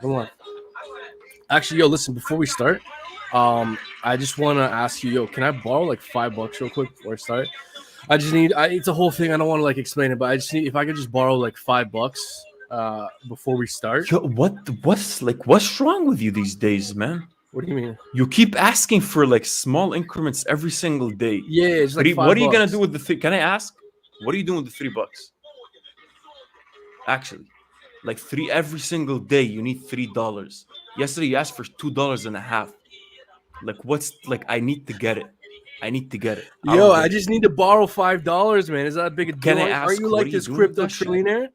Come on. Actually, yo, listen. Before we start, I just want to ask you, yo, can I borrow like $5 real quick before I start? I just need. It's a whole thing. I don't want to like explain it, but I just need if I could just borrow like $5 before we start. Yo, what's wrong with you these days, man? What do you mean? You keep asking for like small increments every single day. Yeah, it's like What five are you gonna do bucks. with the Can I ask? What are you doing with the $3? Actually, like three every single day. You need $3. Yesterday you asked for $2.50. Like what's like? I need to get it. I need to get it. I Yo, don't I get it. just need to borrow $5, man. Is that a big a Can deal? I Aren't ask you what like are you this doing with crypto that shit? trillionaire?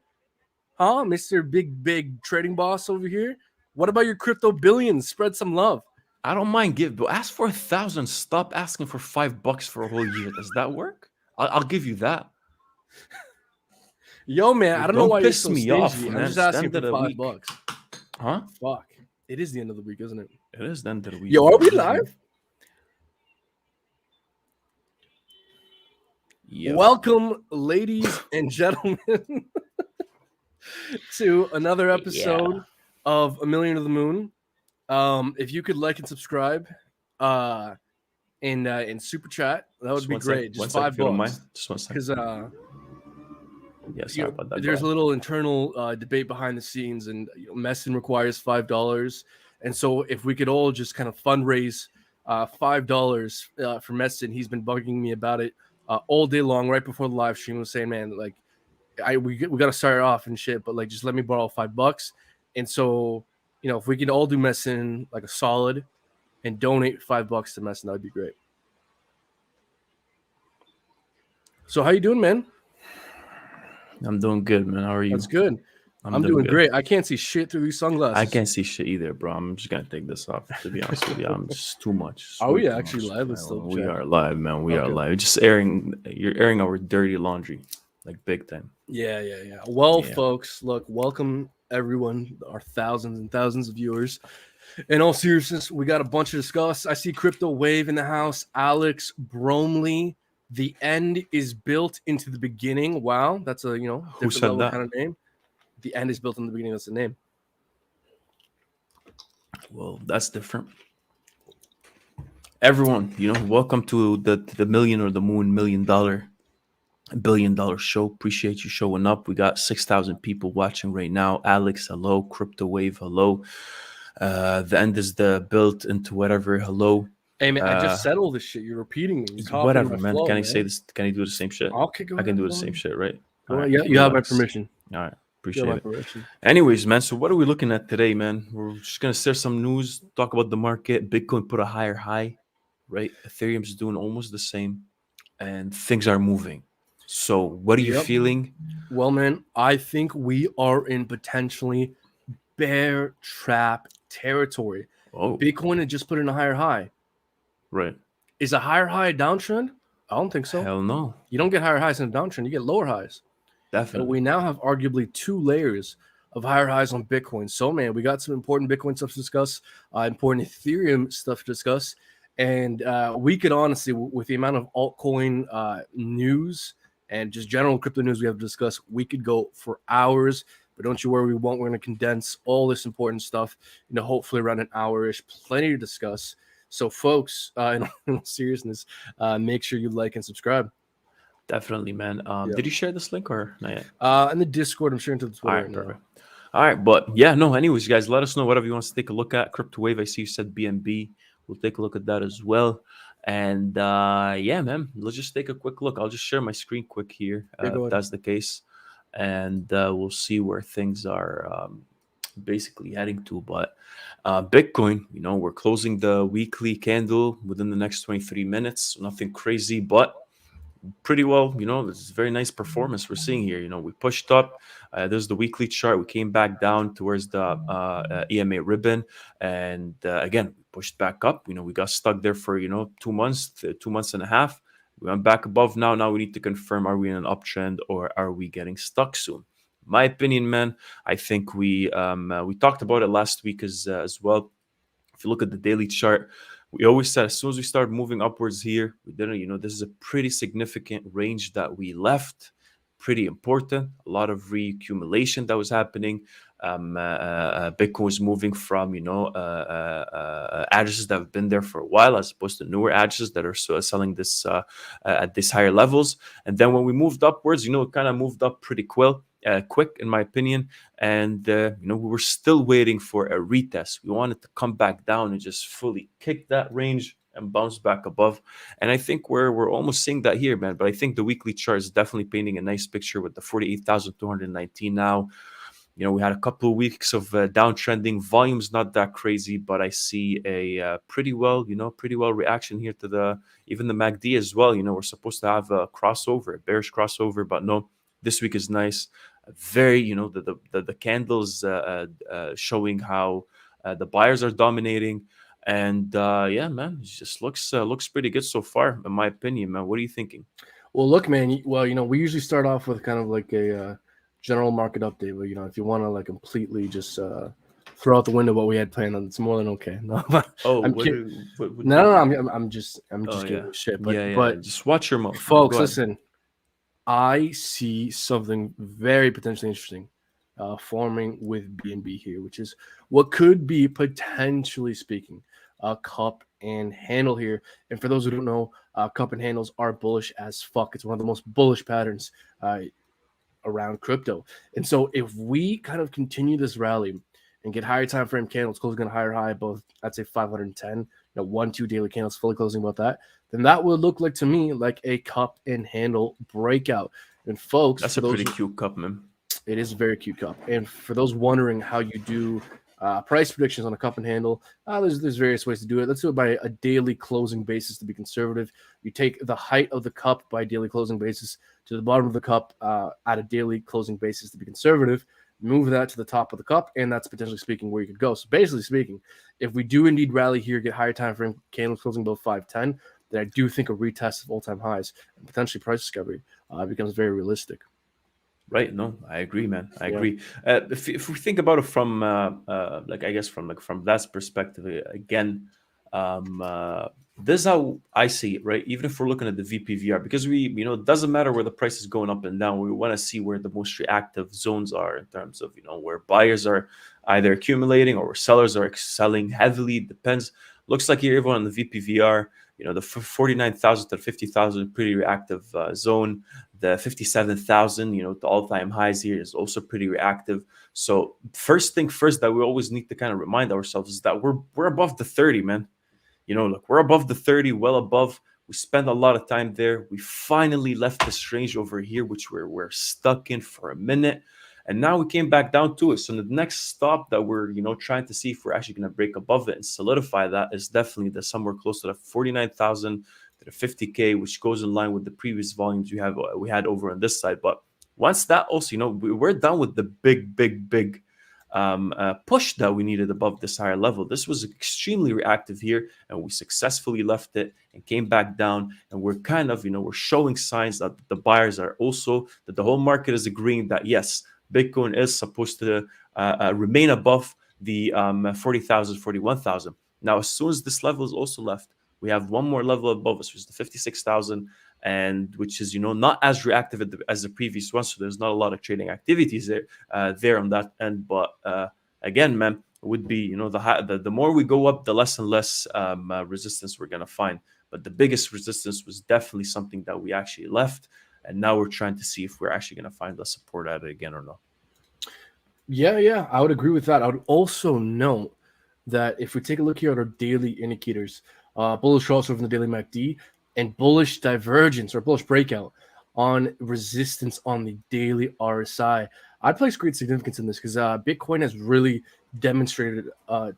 Huh, Mister Big trading boss over here? What about your crypto billions? Spread some love. I don't mind give, but ask for 1,000. Stop asking for $5 for a whole year. Does that work? I'll give you that. Yo, man, I Like, don't know don't why you're piss so me off, stingy. I'm man. just It's the asking end for of the five week. bucks. Huh? Fuck. It is the end of the week, isn't it? It is the end of the week, Yo, are man. we live? Yep. Welcome, ladies and gentlemen, to another Yeah. episode of aMillionortheMoon. If you could like and subscribe, in super chat, that would Just be one sec. great. One Just sec, five if you don't mind. bucks, Just one sec. because Yeah, sorry about that. Go there's a ahead. little internal debate behind the scenes, and Messin requires $5, and so if we could all just kind of fundraise $5 for Messin, he's been bugging me about it all day long. Right before the live stream, was saying, "Man, like, we got to start off and shit, but like, just let me borrow $5." And so, if we could all do Messin like a solid and donate $5 to Messin, that would be great. So, how you doing, man? I'm doing good, man. How are you? That's good. I'm I'm doing doing good. great. I can't see shit through these I sunglasses. can't see shit either, bro. I'm just gonna take this off. To be honest with you, I'm just too much. It's Are way we too actually much. live? Let's still We check. are live, man. We are Okay. live. Just airing. You're airing our dirty laundry, like big time. Yeah. Well, Yeah. folks, look, welcome everyone, our thousands and thousands of viewers. In all seriousness, we got a bunch to discuss. I see Crypto Wave in the house. Alex Bromley. The end is built into the beginning. Wow, that's a Who different said level that? kind of name. The end is built in the beginning. That's the name. Well, that's different. Everyone, welcome to the Million or the Moon $1 billion show. Appreciate you showing up. We got 6,000 people watching right now. Alex, hello. Crypto Wave, hello. The end is the built into whatever. Hello. Hey man, I just said all this shit. You're repeating me. You're copying Whatever, my man. flow, Can I man. say this? Can I do the same shit? Okay, go I can ahead. do Go the same ahead. shit, right? Go All ahead. right. Yeah, you have my Relax. permission. All right. You have Appreciate my it. permission. Anyways, man, so what are we looking at today, man? We're just going to share some news, talk about the market. Bitcoin put a higher high, right? Ethereum's doing almost the same, and things are moving. So, what are you Yep. feeling? Well, man, I think we are in potentially bear trap territory. Oh, Bitcoin had just put in a higher high. right. Is a higher high a downtrend? I don't think so. Hell no. You don't get higher highs in a downtrend, you get lower highs. But Definitely. we now have arguably 2 layers of higher highs on Bitcoin. So, man, we got some important Bitcoin stuff to discuss, important Ethereum stuff to discuss. And we could honestly, with the amount of altcoin news and just general crypto news we have to discuss, we could go for hours. But don't you worry, we won't. We're going to condense all this important stuff, hopefully around an hour-ish. Plenty to discuss. So, folks, in all seriousness, make sure you like and subscribe. Definitely, man. Yeah. Did you share this link or not yet? In the Discord, I'm sharing to the Twitter All right, right now. perfect. All right, but yeah, no. Anyways, guys, let us know whatever you want to take a look at. Crypto Wave, I see you said BNB. We'll take a look at that as well. And yeah, man, let's just take a quick look. I'll just share my screen quick here, Yeah, go if ahead. that's the case, and we'll see where things are basically heading to. But Bitcoin, we're closing the weekly candle within the next 23 minutes. Nothing crazy, but pretty well. This is very nice performance we're seeing here. We pushed up. There's the weekly chart. We came back down towards the EMA ribbon, and again we pushed back up. We got stuck there for 2 months, 2 months and a half. We went back above now. Now we need to confirm: are we in an uptrend or are we getting stuck soon? My opinion, man. I think we talked about it last week as well. If you look at the daily chart, we always said as soon as we start moving upwards here, we didn't, this is a pretty significant range that we left, pretty important. A lot of reaccumulation that was happening. Bitcoin is moving from addresses that have been there for a while, as opposed to newer addresses that are selling this at these higher levels. And then when we moved upwards, it kind of moved up pretty quick in my opinion. And we were still waiting for a retest. We wanted to come back down and just fully kick that range and bounce back above. And I think we're almost seeing that here, man. But I think the weekly chart is definitely painting a nice picture with the 48,219 now. We had a couple of weeks of downtrending. Volume's not that crazy, but I see a pretty well reaction here to even the MACD as well. We're supposed to have a crossover, a bearish crossover, but no, this week is nice. Very, the candles showing how the buyers are dominating. And yeah, man, it just looks pretty good so far, in my opinion, man. What are you thinking? Well, look, man. Well, we usually start off with kind of like a general market update, but if you want to like completely just throw out the window what we had planned on, it's more than okay. No, I'm just giving shit. But just watch your mouth, folks. Listen, I see something very potentially interesting forming with BNB here, which is what could be, potentially speaking, a cup and handle here. And for those who don't know, cup and handles are bullish as fuck. It's one of the most bullish patterns around crypto. And so if we kind of continue this rally and get higher time frame candles closing on a higher high above, I'd say 510, 1-2 daily candles fully closing above that, then that would look like to me like a cup and handle breakout. And folks, that's a pretty cute cup, man. It is a very cute cup. And for those wondering how you do price predictions on a cup and handle, there's various ways to do it. Let's do it by a daily closing basis to be conservative. You take the height of the cup by daily closing basis to the bottom of the cup at a daily closing basis to be conservative. Move that to the top of the cup, and that's potentially speaking where you could go. So basically speaking, if we do indeed rally here, get higher time frame candles closing above 510, then I do think a retest of all-time highs and potentially price discovery becomes very realistic. Right. No, I agree, man. I agree. If we think about it from from that perspective again, this is how I see it, right? Even if we're looking at the VPVR, because it doesn't matter where the price is going up and down. We want to see where the most reactive zones are in terms of, where buyers are either accumulating or where sellers are selling heavily. It depends. Looks like here, everyone on the VPVR, the 49,000 to 50,000, pretty reactive zone. The 57,000, the all-time highs here is also pretty reactive. So first thing first that we always need to kind of remind ourselves is that we're above the 30, man. Look, we're above the 30, well above. We spent a lot of time there. We finally left this range over here, which we're stuck in for a minute. And now we came back down to it. So the next stop that we're, trying to see if we're actually going to break above it and solidify that is definitely the somewhere close to the 49,000 to the 50K, which goes in line with the previous volumes we had over on this side. But once that also, we're done with the big push that we needed above this higher level. This was extremely reactive here, and we successfully left it and came back down. And we're kind of, we're showing signs that the buyers are also, that the whole market is agreeing that yes, Bitcoin is supposed to remain above the 40,000, 41,000. Now, as soon as this level is also left, we have one more level above us, which is the 56,000, and which is not as reactive as the previous one. So there's not a lot of trading activities there on that end. But again, man, it would be the more we go up, the less and less resistance we're gonna find. But the biggest resistance was definitely something that we actually left. And now we're trying to see if we're actually going to find the support at it again or not. Yeah, I would agree with that. I would also note that if we take a look here at our daily indicators, bullish crossover from the daily MACD and bullish divergence or bullish breakout on resistance on the daily RSI, I'd place great significance in this because Bitcoin has really demonstrated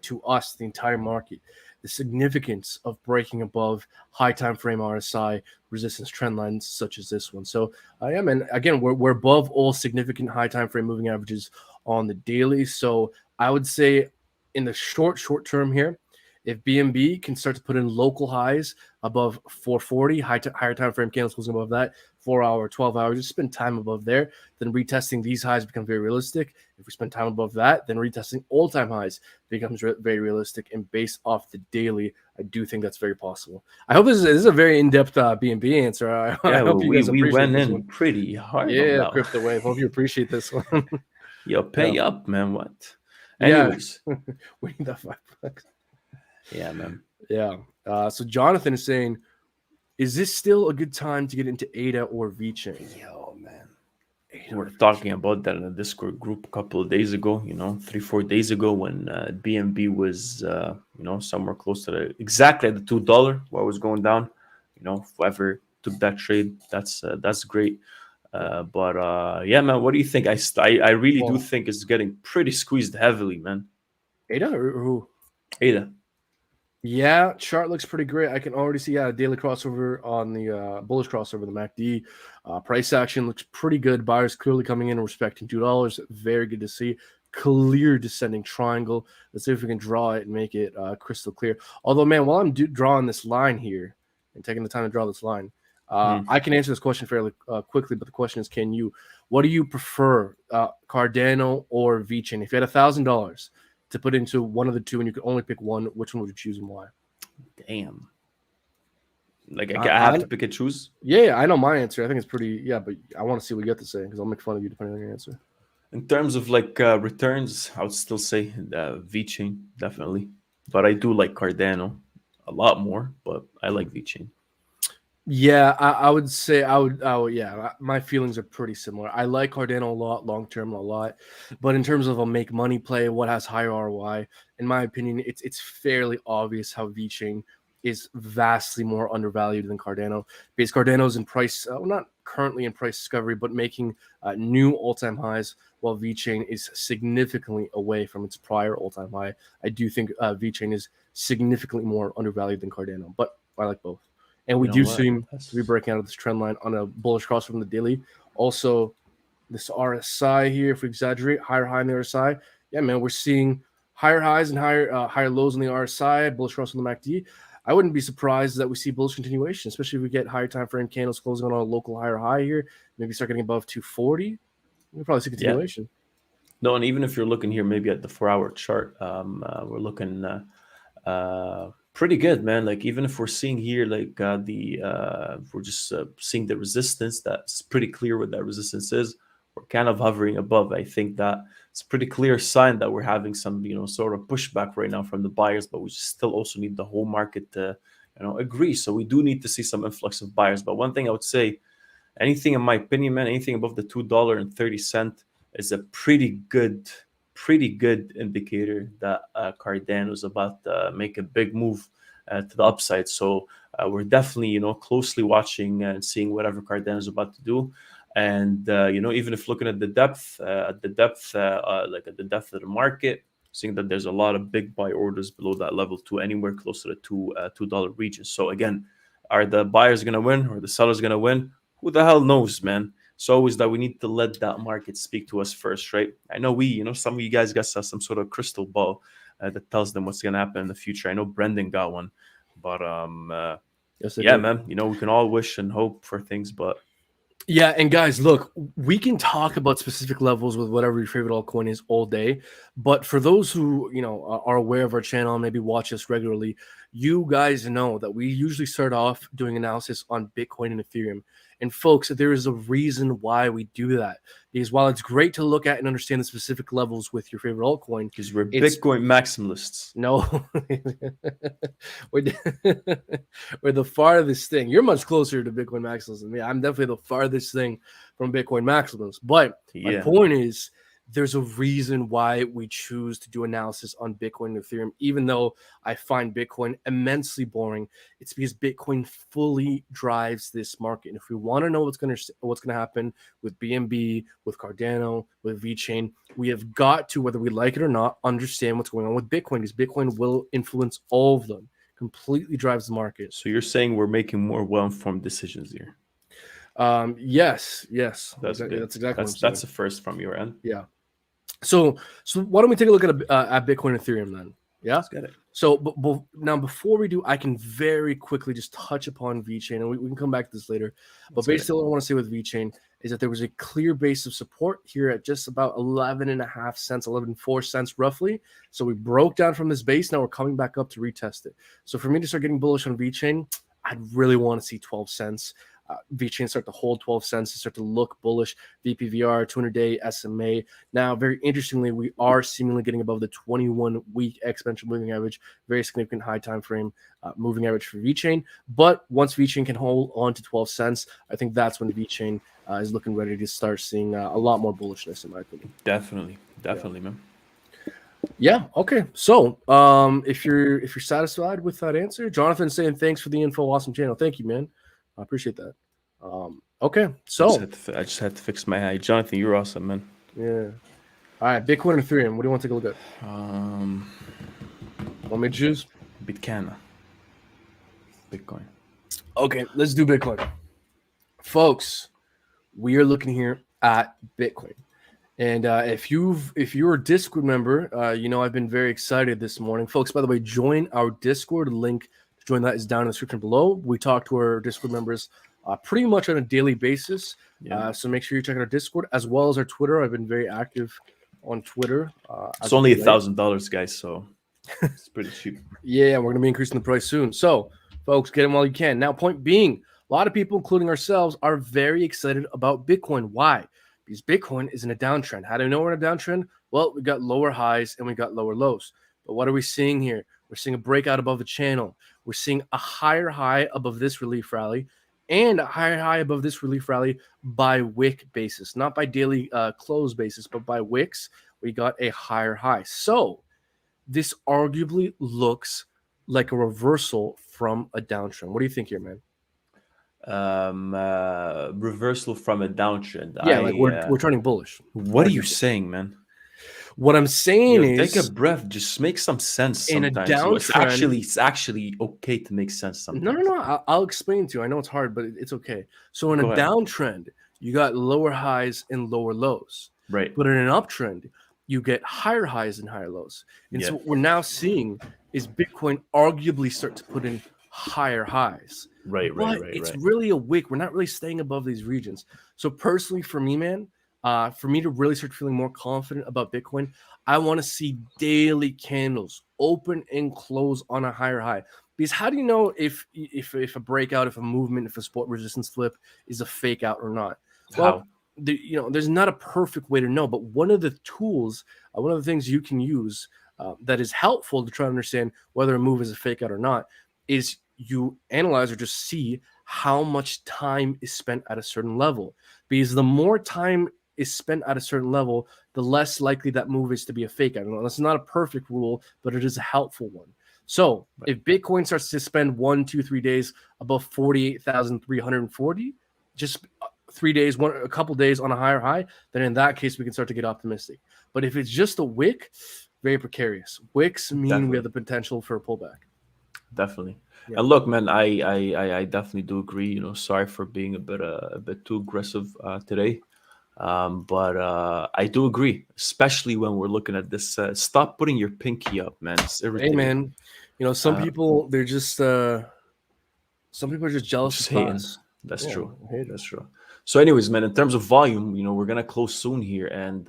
to us, the entire market, the significance of breaking above high time frame RSI resistance trend lines such as this one. So and again, we're above all significant high time frame moving averages on the daily. So I would say in the short term here, if BNB can start to put in local highs above 440, higher time frame candles closing above that, 4 hour, 12 hours, just spend time above there, then retesting these highs become very realistic. If we spend time above that, then retesting all-time highs becomes very realistic. And based off the daily, I do think that's very possible. I hope this is a very in-depth BNB answer. I hope you guys we appreciate went this in one. pretty hard. Yeah, Crypto Wave. Hope you appreciate this one. Yo, pay up, man. What? Yeah, Anyways, we need that $5. yeah, man. Yeah. So Jonathan is saying, is this still a good time to get into ADA or VeChain? Yo, man. ADA We or were VeChain? talking about that in a Discord group a couple of days ago, 3-4 days ago when BNB was, somewhere close to exactly at the $2 while it was going down. Whoever took that trade, that's great. But yeah, man, what do you think? I really do Well, think it's getting pretty squeezed heavily, man. ADA or who? Ada. Yeah, chart looks pretty great. I can already see a daily crossover on the bullish crossover, the MACD. Price action looks pretty good. Buyers clearly coming in and respecting $2. Very good to see. Clear descending triangle. Let's see if we can draw it and make it crystal clear. Although, man, while I'm drawing this line here and taking the time to draw this line, I can answer this question fairly quickly. But the question is, can you? What do you prefer, Cardano or VeChain? If you had $1,000 to put into one of the two and you could only pick one, which one would you choose and why? Damn. Like I have to pick and choose. Yeah, I know my answer. I think it's pretty. Yeah, but I want to see what you have to say because I'll make fun of you depending on your answer. In terms of like returns, I would still say VeChain definitely, but I do like Cardano a lot more. But I like VeChain. Yeah, I would say I would. Yeah, my feelings are pretty similar. I like Cardano a lot, long term a lot, but in terms of a make money play, what has higher ROI, in my opinion, it's fairly obvious how VeChain is vastly more undervalued than Cardano because Cardano's in price, not currently in price discovery, but making new all-time highs, while VeChain is significantly away from its prior all-time high. I do think VeChain is significantly more undervalued than Cardano, but I like both. And we You know do what? seem to be breaking out of this trend line on a bullish cross from the daily. Also, this RSI here, if we exaggerate, higher high in the RSI. Yeah, man, we're seeing higher highs and higher lows in the RSI, bullish cross on the MACD. I wouldn't be surprised that we see bullish continuation, especially if we get higher time frame candles closing on a local higher high here. Maybe start getting above 240. We'll probably see continuation. No, and even if you're looking here, maybe at the 4-hour chart, we're looking pretty good, man. Like even if we're seeing here, like we're just seeing the resistance. That's pretty clear what that resistance is. We're kind of hovering above. I think that it's a pretty clear sign that we're having some, sort of pushback right now from the buyers, but we still also need the whole market to, agree. So we do need to see some influx of buyers. But one thing I would say, anything in my opinion, man, anything above the $2.30 is a pretty good indicator that Cardano is about to make a big move to the upside. So we're definitely, closely watching and seeing whatever Cardano is about to do. And even if looking at the depth, like at the depth of the market, seeing that there's a lot of big buy orders below that level to anywhere close to the $2 region. So again, are the buyers going to win or the sellers going to win? Who the hell knows, man? It's always that we need to let that market speak to us first, right? I know some of you guys got some sort of crystal ball that tells them what's going to happen in the future. I know Brendan got one, but Yes, yeah, man, we can all wish and hope for things, but yeah, and guys, look, we can talk about specific levels with whatever your favorite altcoin is all day, but for those who are aware of our channel and maybe watch us regularly, you guys know that we usually start off doing analysis on Bitcoin and Ethereum. And folks, there is a reason why we do that. Because while it's great to look at and understand the specific levels with your favorite altcoin, because we're Bitcoin maximalists. No, we're the farthest thing. You're much closer to Bitcoin maximalists than me. I'm definitely the farthest thing from Bitcoin maximalists. But my point is, there's a reason why we choose to do analysis on Bitcoin and Ethereum, even though I find Bitcoin immensely boring. It's because Bitcoin fully drives this market. And if we want to know what's going to happen with BNB, with Cardano, with VeChain, we have got to, whether we like it or not, understand what's going on with Bitcoin, because Bitcoin will influence all of them. Completely drives the market. So you're saying we're making more well-informed decisions here? Yes. That's exactly. That's what I'm saying. That's a first from your end. Yeah. So why don't we take a look at Bitcoin and Ethereum then? Yeah. Let's get it. So now before we do, I can very quickly just touch upon VeChain, and we can come back to this later. But basically, what I want to say with VeChain is that there was a clear base of support here at just about 11.5 cents, 11.4 cents roughly. So we broke down from this base. Now we're coming back up to retest it. So for me to start getting bullish on VeChain, I'd really want to see 12 cents. VeChain start to hold 12 cents, to start to look bullish. VPVR, 200-day SMA. Now, very interestingly, we are seemingly getting above the 21-week exponential moving average, very significant high time frame moving average for VeChain. But once VeChain can hold on to 12 cents, I think that's when VeChain is looking ready to start seeing a lot more bullishness, in my opinion. Definitely, man. Yeah. Okay. So, if you're satisfied with that answer, Jonathan saying thanks for the info, awesome channel. Thank you, man. I appreciate that. Okay. So I just had to fix my eye. Jonathan, you're awesome, man. Yeah. All right. Bitcoin or Ethereum? What do you want to take a look at? Want me to choose? Bitcoin. Okay. Let's do Bitcoin, folks. We are looking here at Bitcoin. And if you're a Discord member, I've been very excited this morning. Folks, by the way, join our Discord. Link to join that is down in the description below. We talk to our Discord members pretty much on a daily basis. So make sure you check out our Discord as well as our Twitter. I've been very active on Twitter. It's only $1,000, guys, so it's pretty cheap. Yeah, we're going to be increasing the price soon. So, folks, get them while you can. Now, point being, a lot of people, including ourselves, are very excited about Bitcoin. Why? Because Bitcoin is in a downtrend. How do we know we're in a downtrend? Well, we got lower highs and we got lower lows. But what are we seeing here? We're seeing a breakout above the channel. We're seeing a higher high above this relief rally and a higher high above this relief rally by wick basis, not by daily close basis, but by wicks. We got a higher high. So this arguably looks like a reversal from a downtrend. What do you think here, man? Reversal from a downtrend. Yeah, we're turning bullish. What are you saying, man? What I'm saying is, take a breath. Just make some sense. Sometimes in a downtrend, it's actually okay to make sense. Sometimes. No. I'll explain to you. I know it's hard, but it's okay. So in a downtrend, you got lower highs and lower lows. Right. But in an uptrend, you get higher highs and higher lows. And so what we're now seeing is Bitcoin arguably start to put in higher highs. Right. It's really a wick. We're not really staying above these regions. So personally, for me, man, for me to really start feeling more confident about Bitcoin, I want to see daily candles open and close on a higher high. Because how do you know if a breakout, if a movement, if a support resistance flip is a fake out or not? Well, there's not a perfect way to know, but one of the tools, one of the things you can use that is helpful to try to understand whether a move is a fake out or not is you analyze or just see how much time is spent at a certain level. Because the more time is spent at a certain level, the less likely that move is to be a fake out. That's not a perfect rule, but it is a helpful one. So if Bitcoin starts to spend 1, 2, 3 days above 48,340, just 3 days, a couple days on a higher high, then in that case we can start to get optimistic. But if it's just a wick, very precarious. Wicks mean we have the potential for a pullback. Definitely. Yeah. And look, man, I definitely do agree. Sorry for being a bit too aggressive today. But I do agree, especially when we're looking at this. Stop putting your pinky up, man. It's irritating. Hey, man, some people, they're just some people are just jealous of us. That's true. That's true. So anyways, man, in terms of volume, we're going to close soon here. And,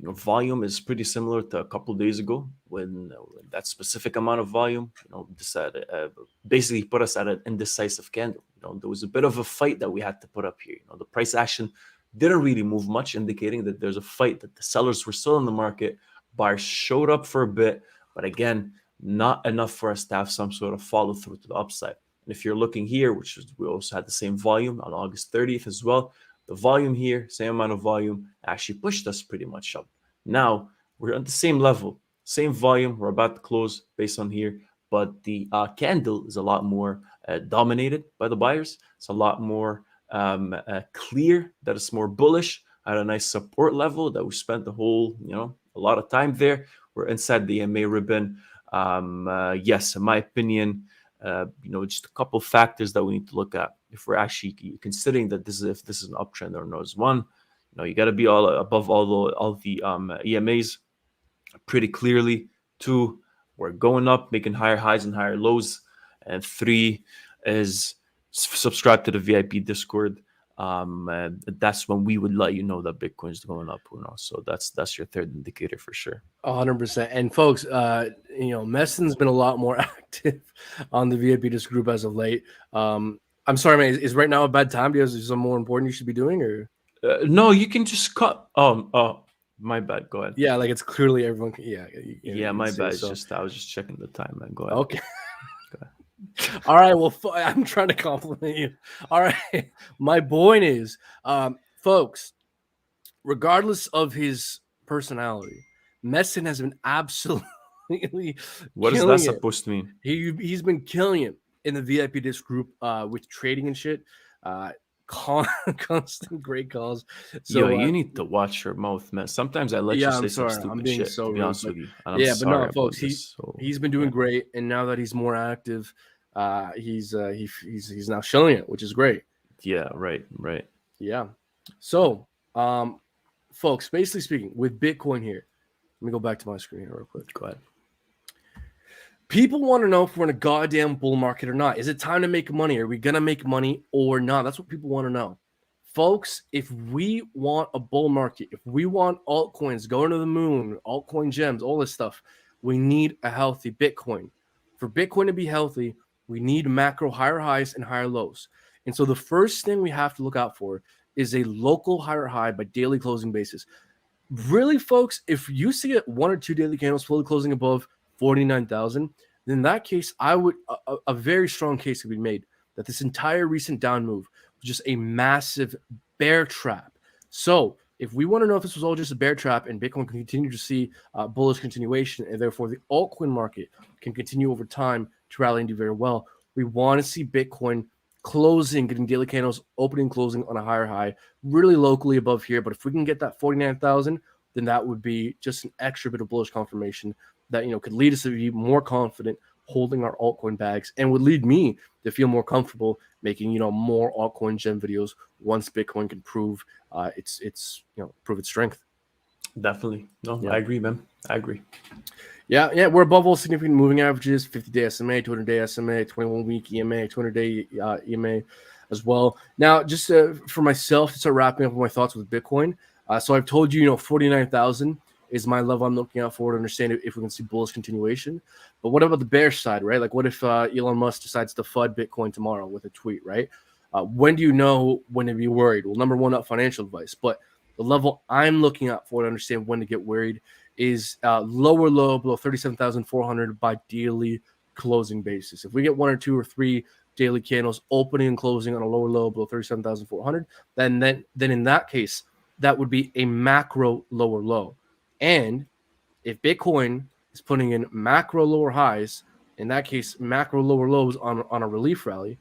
volume is pretty similar to a couple of days ago when that specific amount of volume, basically put us at an indecisive candle. There was a bit of a fight that we had to put up here. The price action didn't really move much, indicating that there's a fight, that the sellers were still in the market. Buyers showed up for a bit, but again, not enough for us to have some sort of follow through to the upside. And if you're looking here, we also had the same volume on August 30th as well. The volume here, same amount of volume, actually pushed us pretty much up. Now we're at the same level, same volume. We're about to close based on here, but the candle is a lot more dominated by the buyers. It's a lot more clear that it's more bullish at a nice support level that we spent the whole, a lot of time there. We're inside the EMA ribbon. Yes, in my opinion, just a couple factors that we need to look at if we're actually considering that this is an uptrend or not. Is one, you got to be all above all the EMAs pretty clearly. 2, we're going up, making higher highs and higher lows, and 3 is subscribe to the VIP Discord. And that's when we would let you know that Bitcoin's going up. So that's your third indicator for sure. 100%. And folks, Messin's been a lot more active on the VIP Discord group as of late. I'm sorry, man. Is right now a bad time because there's something more important you should be doing, or No, you can just cut. Oh, my bad. Go ahead. yeah, like it's clearly everyone. Yeah, Yeah, you can my see. bad. It's So just I was just checking the time, man. Go ahead. okay, Go ahead. all right. Well, I'm trying to compliment you. All right, my point is, folks, regardless of his personality, Messin has been absolutely What is that killing it. supposed to mean? He's been killing it in the VIP disc group with trading and shit. Uh, constant great calls. Yo, So you need to watch your mouth, man. Sometimes I let you yeah, I'm say some sorry, I'm stupid being shit, so to be rude, honest but with you, and I'm yeah, but sorry no, folks, about this. So he's been doing yeah, great, and now that he's more active, he's now showing it, which is great. yeah, right, right. Yeah. So, folks, basically speaking, with Bitcoin here, let me go back to my screen here real quick. Go ahead. People want to know if we're in a goddamn bull market or not. Is it time to make money? Are we gonna make money or not? That's what people want to know. Folks, if we want a bull market, if we want altcoins going to the moon, altcoin gems, all this stuff, we need a healthy Bitcoin. For Bitcoin to be healthy, we need macro higher highs and higher lows. And so the first thing we have to look out for is a local higher high by daily closing basis. Really, folks, if you see it one or two daily candles fully closing above 49,000, then in that case, I would a very strong case could be made that this entire recent down move was just a massive bear trap. So if we want to know if this was all just a bear trap and Bitcoin can continue to see bullish continuation, and therefore the altcoin market can continue over time to rally and do very well, we want to see Bitcoin closing, getting daily candles, opening, closing on a higher high, really locally above here. But if we can get that 49,000, then that would be just an extra bit of bullish confirmation that could lead us to be more confident holding our altcoin bags, and would lead me to feel more comfortable making more altcoin gem videos once Bitcoin can prove its prove its strength. Definitely. No, Yeah. I agree, man. I agree. Yeah, we're above all significant moving averages: 50-day SMA, 200-day SMA, 21-week EMA, 200-day EMA as well. Now, just for myself to start wrapping up my thoughts with Bitcoin. So I've told you, 49,000 is my level I'm looking out for to understand if we can see bullish continuation. But what about the bearish side, right? Like, what if Elon Musk decides to FUD Bitcoin tomorrow with a tweet, right? When do you know when to be worried? Well, number one, not financial advice, but the level I'm looking out for to understand when to get worried is lower low below 37,400 by daily closing basis. If we get one or two or three daily candles opening and closing on a lower low below 37,400, then in that case, that would be a macro lower low. And if Bitcoin is putting in macro lower highs, in that case, macro lower lows on a relief rally,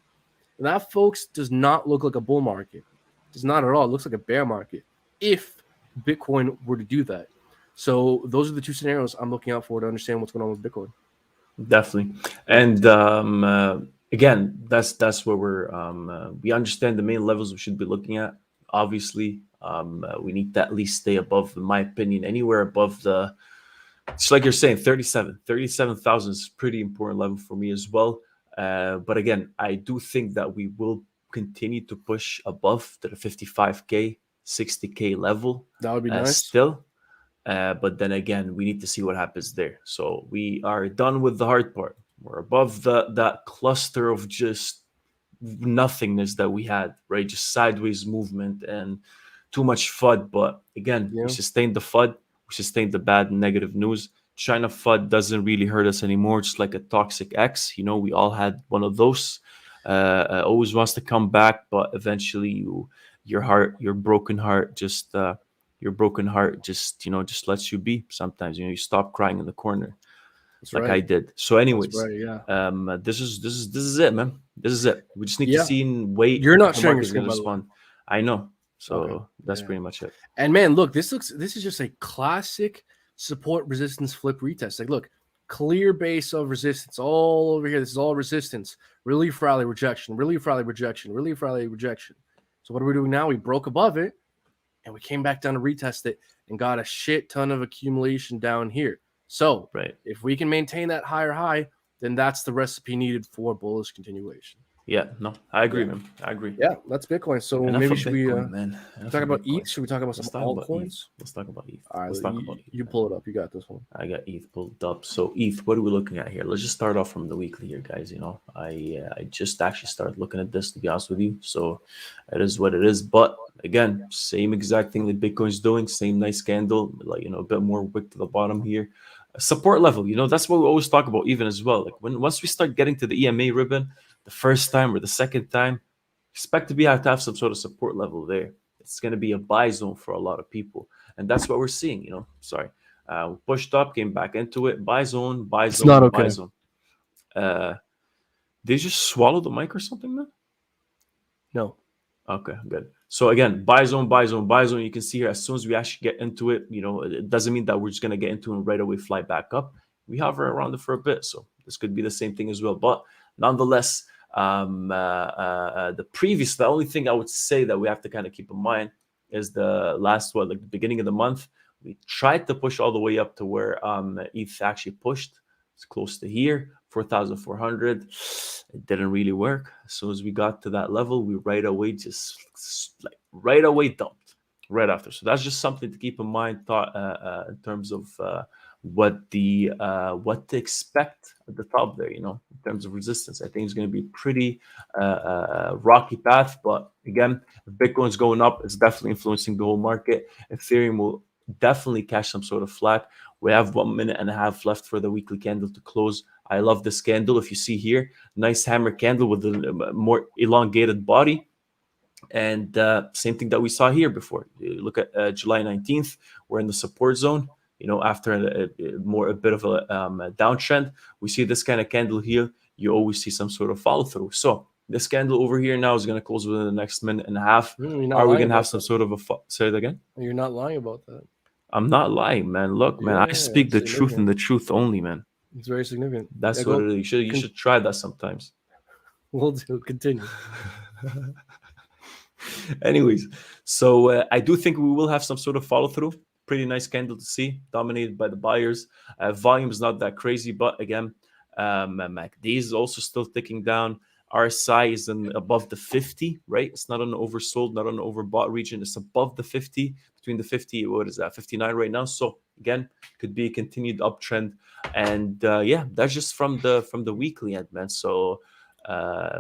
that, folks, does not look like a bull market. It does not at all. It looks like a bear market if Bitcoin were to do that. So those are the two scenarios I'm looking out for to understand what's going on with Bitcoin. Definitely. And again, that's where we understand the main levels we should be looking at. Obviously, we need to at least stay above, in my opinion, anywhere above the. It's like you're saying, 37,000 is a pretty important level for me as well. But again, I do think that we will continue to push above to the 55K, 60K level. That would be nice. Still. But then again, we need to see what happens there. So we are done with the hard part. We're above that cluster of just nothingness that we had, right? Just sideways movement and too much FUD. But again, we sustained the FUD. We sustained the bad and negative news. China FUD doesn't really hurt us anymore. Just like a toxic ex, we all had one of those. Always wants to come back, but eventually your broken heart just just lets you be. Sometimes you stop crying in the corner. That's like right. I did. So anyways, That's right, yeah. this is it, man. This is it. We just need to Yeah. see and wait You're not if the sharing your market's screen, going to by the way. respond. I know. So Okay. that's Yeah. pretty much it. And man, look, this is just a classic support resistance flip retest. Like, look, clear base of resistance all over here. This is all resistance. Relief rally rejection. Relief rally rejection. Relief rally rejection. So what are we doing now? We broke above it, and we came back down to retest it and got a shit ton of accumulation down here. So Right. if we can maintain that higher high, then that's the recipe needed for bullish continuation. Yeah, no, I agree, Yeah, man. I agree. yeah, that's Bitcoin. So Enough maybe of should we Bitcoin, man. Enough talk of about Bitcoin. ETH? Should we talk about some Let's talk about ETH. altcoins? Let's talk about ETH. All Let's right, talk about ETH, you man. pull it up. You got this one. I got ETH pulled up. So ETH, what are we looking at here? Let's just start off from the weekly here, guys. You know, I just actually started looking at this, to be honest with you. So it is what it is. But again, same exact thing that Bitcoin's doing. Same nice candle, like, you know, a bit more wick to the bottom here. A support level, you know, that's what we always talk about, even as well. Like once we start getting to the EMA ribbon, the first time or the second time, expect to have some sort of support level there. It's going to be a buy zone for a lot of people, and that's what we're seeing. You know, sorry. Pushed up, came back into it. Buy zone, buy It's not zone, buy okay. zone. Uh, did you just swallow the mic or something, man? No. Okay, good. So again, buy zone, buy zone, buy zone. You can see here, as soon as we actually get into it, you know, it doesn't mean that we're just gonna get into it and right away fly back up. We hover around it for a bit, so this could be the same thing as well. But nonetheless, the only thing I would say that we have to kind of keep in mind is the last one, like the beginning of the month. We tried to push all the way up to where ETH actually pushed. It's close to here, 4,400. It didn't really work. As soon as we got to that level, we right away right away dumped right after. So that's just something to keep in mind. Thought in terms of what to expect at the top there. You know, in terms of resistance, I think it's going to be a pretty rocky path. But again, if Bitcoin's going up, it's definitely influencing the whole market. Ethereum will definitely catch some sort of flack. We have 1 minute and a half left for the weekly candle to close. I love this candle. If you see here, nice hammer candle with a more elongated body. And same thing that we saw here before. You look at July 19th, we're in the support zone. You know, after a bit of a downtrend, we see this kind of candle here. You always see some sort of follow through. So this candle over here now is going to close within the next minute and a half. You're not Are we lying going to have about some that. sort of say it again? You're not lying about that. I'm not lying, man. Look, man, Yeah, I speak it's the truth and significant. the truth only, man. It's very significant. Yeah, That's what go. it is. You should try that sometimes. We'll do. Continue. Anyways, so I do think we will have some sort of follow through. Pretty nice candle to see, dominated by the buyers. Volume is not that crazy, but again, MACD is also still ticking down. RSI is above the 50, right? It's not an oversold, not an overbought region. It's above the 50, between the 50, what is that, 59 right now. So again, could be a continued uptrend. And yeah, that's just from the weekly end, man. So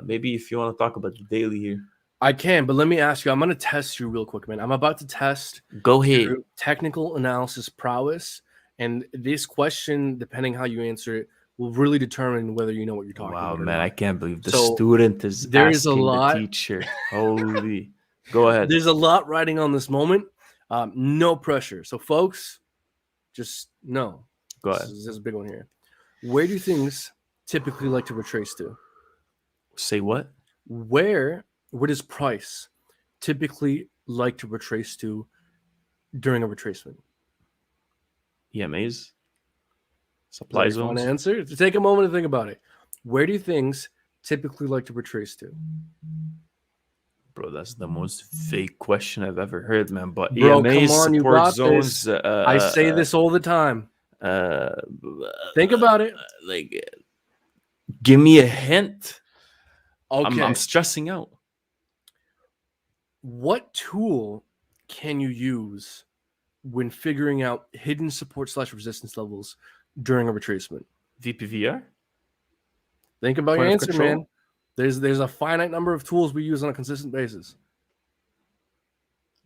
maybe if you want to talk about the daily here. I can, but let me ask you. I'm going to test you real quick, man. I'm about to test Go ahead. your technical analysis prowess, and this question, depending how you answer it, will really determine whether you know what you're talking Wow, about or man, not. I can't believe the So student is there is a asking the lot. teacher. Holy. Go ahead. There's a lot riding on this moment. No pressure. So, folks, just know. Go This ahead. is a big one here. Where do things typically like to retrace to? Say what? Where does price typically like to retrace to during a retracement? EMAs? Is Supply that your zones? final answer? Take a moment to think about it. Where do things typically like to retrace to? Bro, that's the most vague question I've ever heard, man. But Bro, come EMAs, on, you support got zones, this. I say this all the time. uh, Think about it. like, give me a hint. Okay. I'm stressing out. What tool can you use when figuring out hidden support / resistance levels during a retracement? VPVR? Think about your Point of answer, control? man. There's a finite number of tools we use on a consistent basis.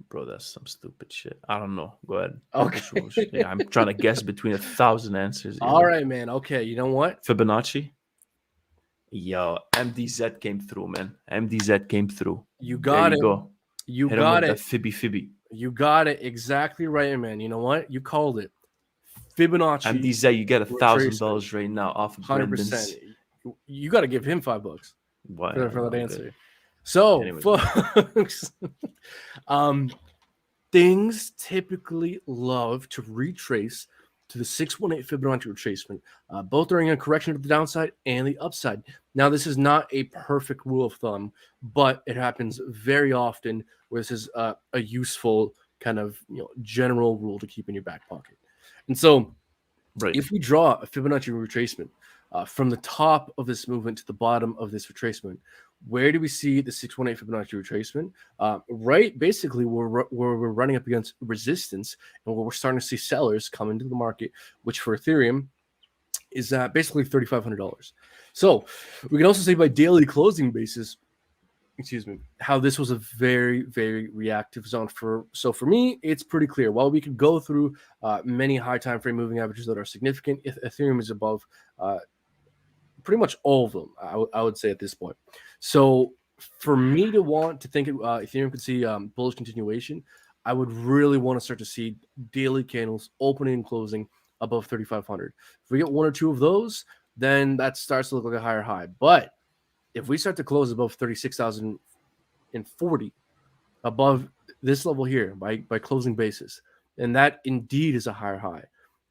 Bro, that's some stupid shit. I don't know. Go ahead. Okay. Yeah, I'm trying to guess between 1,000 answers. All right, man. Okay, you know what? Fibonacci? Yo, MDZ came through, man. MDZ came through. You There got you it. go. You Hit him got with it. that Fibby. You got it exactly right, man. You know what? You called it. Fibonacci. MDZ, you get retracement. $1,000 right now off of 100%. Brendan's. You got to give him $5 Why? for that Okay. answer. So, Anyways. folks, things typically love to retrace to the 618 Fibonacci retracement, both during a correction to the downside and the upside. Now, this is not a perfect rule of thumb, but it happens very often where this is a useful kind of general rule to keep in your back pocket. And so Right. If we draw a Fibonacci retracement from the top of this movement to the bottom of this retracement, where do we see the 618 Fibonacci retracement? Right, basically, where we're running up against resistance and where we're starting to see sellers come into the market, which for Ethereum is basically $3,500. So we can also say by daily closing basis, excuse me, how this was a very, very reactive zone. For me, it's pretty clear. While we could go through many high time frame moving averages that are significant, Ethereum is above pretty much all of them, I would say at this point. So for me to want to think Ethereum could see bullish continuation, I would really want to start to see daily candles opening and closing above 3,500. If we get one or two of those, then that starts to look like a higher high. But if we start to close above 36,040, above this level here by closing basis, and that indeed is a higher high.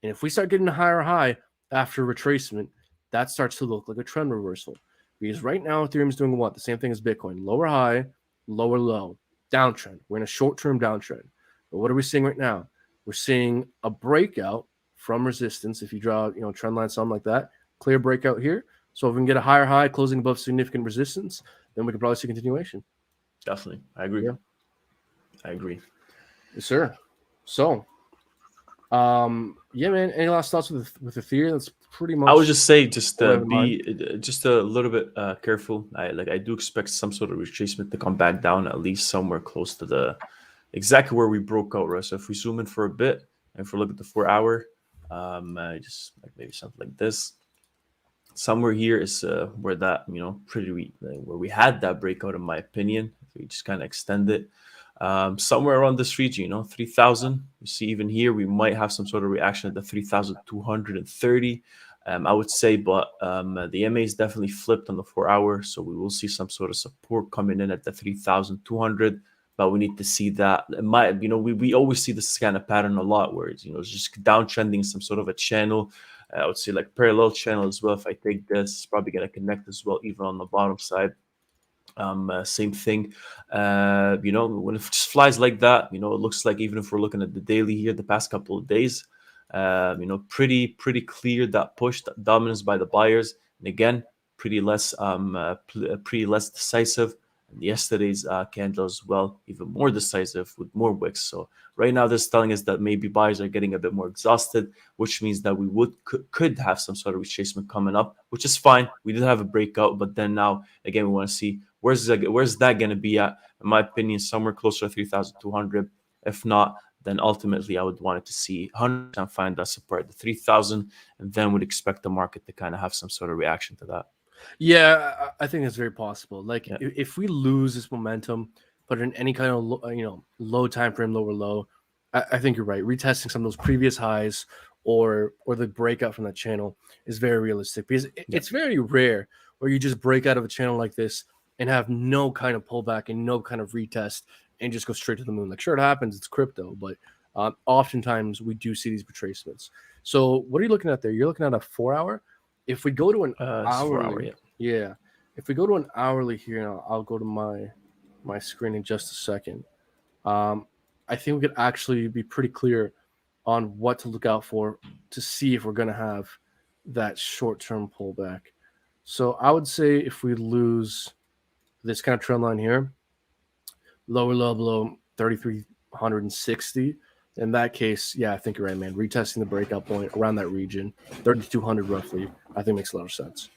And if we start getting a higher high after retracement, that starts to look like a trend reversal. Because right now, Ethereum is doing what? The same thing as Bitcoin. Lower high, lower low, downtrend. We're in a short-term downtrend. But what are we seeing right now? We're seeing a breakout from resistance. If you draw, trend line, something like that, clear breakout here. So if we can get a higher high closing above significant resistance, then we can probably see continuation. Definitely. I agree. Yeah. I agree. Yes, sir. So, yeah, man. Any last thoughts with Ethereum? That's pretty much. I would just say, just all I have in be just a little bit careful. I do expect some sort of retracement to come back down, at least somewhere close to the exactly where we broke out, right? So if we zoom in for a bit, and if we look at the 4 hour, just like maybe something like this, somewhere here is where that where we had that breakout, in my opinion. If we just kind of extend it. Somewhere around this region, 3,000. You see, even here, we might have some sort of reaction at the 3,230, I would say, but the EMA is definitely flipped on the 4 hour, so we will see some sort of support coming in at the 3,200, but we need to see that. It might, we always see this kind of pattern a lot, where it's, it's just downtrending some sort of a channel. I would say like parallel channel as well. If I take this, it's probably going to connect as well, even on the bottom side. Same thing, when it just flies like that, it looks like, even if we're looking at the daily here, the past couple of days, pretty clear that push, that dominance by the buyers, and again, pretty less decisive. And yesterday's candle as well, even more decisive with more wicks. So right now, this is telling us that maybe buyers are getting a bit more exhausted, which means that we could have some sort of retracement coming up, which is fine. We did have a breakout, but then now again, we want to see where's that going to be at. In my opinion, somewhere closer to 3,200. If not, then ultimately I would want it to see 100% find that support at the 3,000, and then would expect the market to kind of have some sort of reaction to that. Yeah, I think it's very possible. Like, if we lose this momentum, but in any kind of low time frame, lower low, I think you're right. Retesting some of those previous highs or the breakout from that channel is very realistic, because it's very rare where you just break out of a channel like this and have no kind of pullback and no kind of retest and just go straight to the moon. Like, sure, it happens. It's crypto, but oftentimes we do see these retracements. So what are you looking at there? You're looking at a 4 hour. If we go to an hourly, yeah. If we go to an hourly here, and I'll go to my screen in just a second. I think we could actually be pretty clear on what to look out for to see if we're going to have that short-term pullback. So I would say if we lose this kind of trend line here, lower low below 3,360. In that case, yeah, I think you're right, man. Retesting the breakout point around that region, 3,200 roughly, I think makes a lot of sense.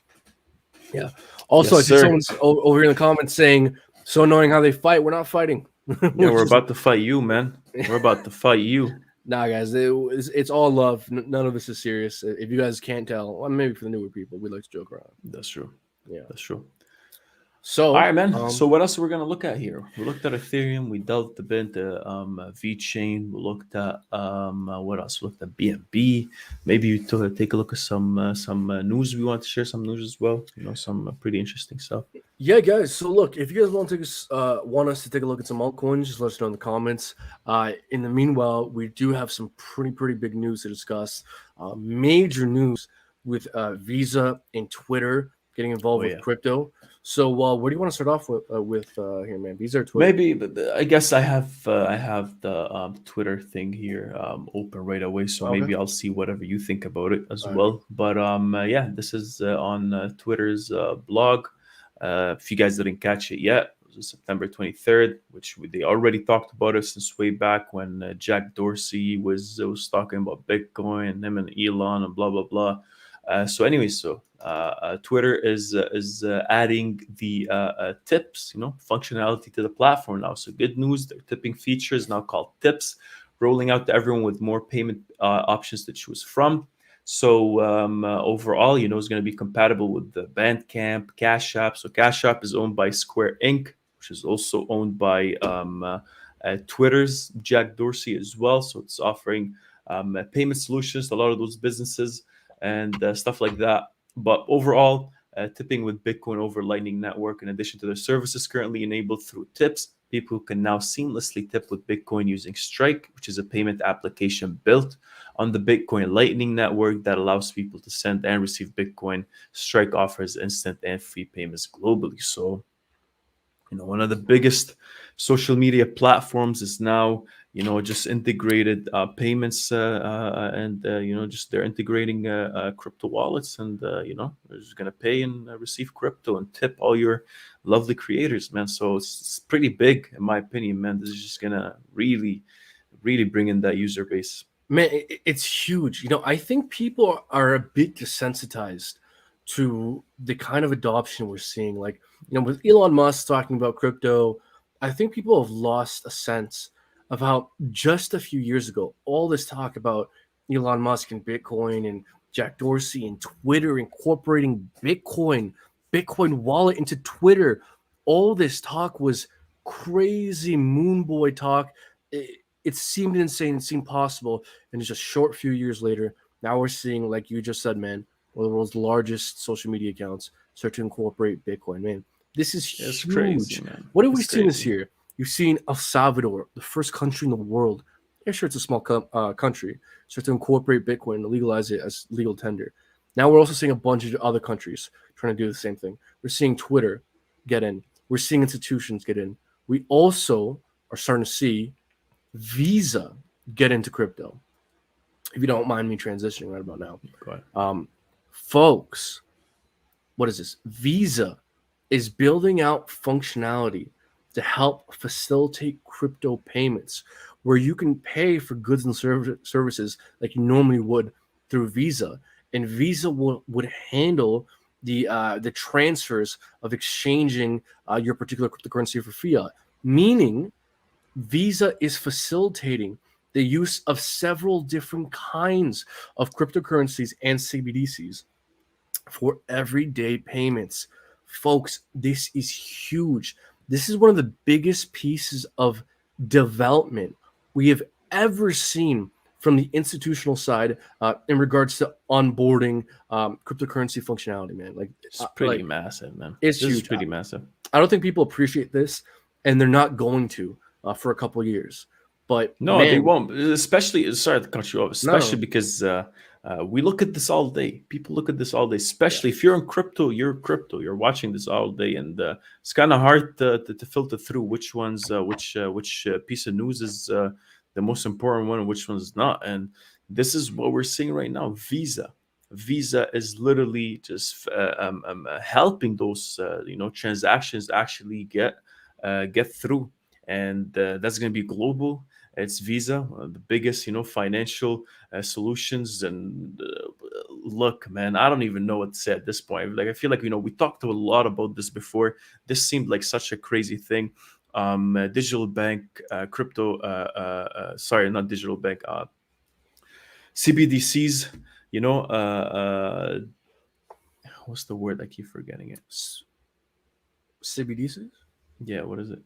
Yeah. Also, Yes, I see someone's over here in the comments saying, "So annoying how they fight. We're not fighting." Yeah, we're about to fight you, man. We're about to fight you. Nah, guys, it's all love. None of this is serious. If you guys can't tell, well, maybe for the newer people, we like to joke around. That's true. Yeah, that's true. So, all right, man. So what else are we gonna look at here? We looked at Ethereum. We delved a bit into VeChain. We looked at what else? We looked at BNB. Maybe you take a look at some news. We want to share some news as well. Some pretty interesting stuff. Yeah, guys. So look, if you guys want us to take a look at some altcoins, just let us know in the comments. In the meanwhile, we do have some pretty big news to discuss. Major news with Visa and Twitter getting Oh involved with yeah. crypto. So, where do you want to start off with here, man? These are Twitter. Maybe, but I guess I have the Twitter thing here open right away, so Okay. maybe I'll see whatever you think about it as All right. well. But yeah, this is on Twitter's blog. If you guys didn't catch it yet, it was September 23rd, which they already talked about it since way back when Jack Dorsey was talking about Bitcoin and him and Elon and blah blah blah. So anyway, Twitter is adding the tips, functionality to the platform now. So good news, their tipping feature is now called Tips, rolling out to everyone with more payment options to choose from. So overall, it's going to be compatible with the Bandcamp, Cash App. So Cash App is owned by Square Inc., which is also owned by Twitter's Jack Dorsey as well. So it's offering payment solutions to a lot of those businesses and stuff like that. But overall, tipping with Bitcoin over Lightning Network, in addition to their services currently enabled through Tips, people can now seamlessly tip with Bitcoin using Strike, which is a payment application built on the Bitcoin Lightning Network that allows people to send and receive Bitcoin. Strike offers instant and free payments globally. So, one of the biggest social media platforms is now just integrated payments and just they're integrating crypto wallets, and they're just going to pay and receive crypto and tip all your lovely creators, man. So it's pretty big in my opinion, man. This is just going to really bring in that user base. Man, it's huge. I think people are a bit desensitized to the kind of adoption we're seeing. Like, with Elon Musk talking about crypto, I think people have lost a sense of how just a few years ago, all this talk about Elon Musk and Bitcoin and Jack Dorsey and Twitter incorporating Bitcoin wallet into Twitter, all this talk was crazy moon boy talk. It seemed insane, it seemed possible. And just a short few years later, now we're seeing, like you just said, man, one of the world's largest social media accounts start to incorporate Bitcoin. Man, this is It's huge. crazy, man. What have we It's seen this crazy. year? You've seen El Salvador, the first country in the world. Yeah, sure, it's a small country. Start to incorporate Bitcoin and legalize it as legal tender. Now we're also seeing a bunch of other countries trying to do the same thing. We're seeing Twitter get in. We're seeing institutions get in. We also are starting to see Visa get into crypto. If you don't mind me transitioning right about now, Go ahead. folks, what is this? Visa is building out functionality to help facilitate crypto payments, where you can pay for goods and services like you normally would through Visa, and Visa would handle the transfers of exchanging your particular cryptocurrency for fiat, meaning Visa is facilitating the use of several different kinds of cryptocurrencies and CBDCs for everyday payments. Folks, this is huge. This is one of the biggest pieces of development we have ever seen from the institutional side in regards to onboarding cryptocurrency functionality, man. It's pretty massive, man. It's This is huge. pretty massive. I don't think people appreciate this, and they're not going to for a couple of years. But No, they man, won't. Especially, sorry to cut you off. Especially no, because we look at this all day. People look at this all day. Especially if you're in crypto, you're watching this all day, and it's kind of hard to filter through which ones, which piece of news is the most important one, and which one's not. And this is what we're seeing right now. Visa is literally just helping those transactions actually get through, and that's going to be global. It's Visa, one of the biggest, financial solutions. And look, man, I don't even know what to say at this point. Like, I feel like, we talked a lot about this before. This seemed like such a crazy thing. Digital bank, crypto, sorry, not digital bank, CBDCs, what's the word? I keep forgetting it. CBDCs, Yeah, what is it?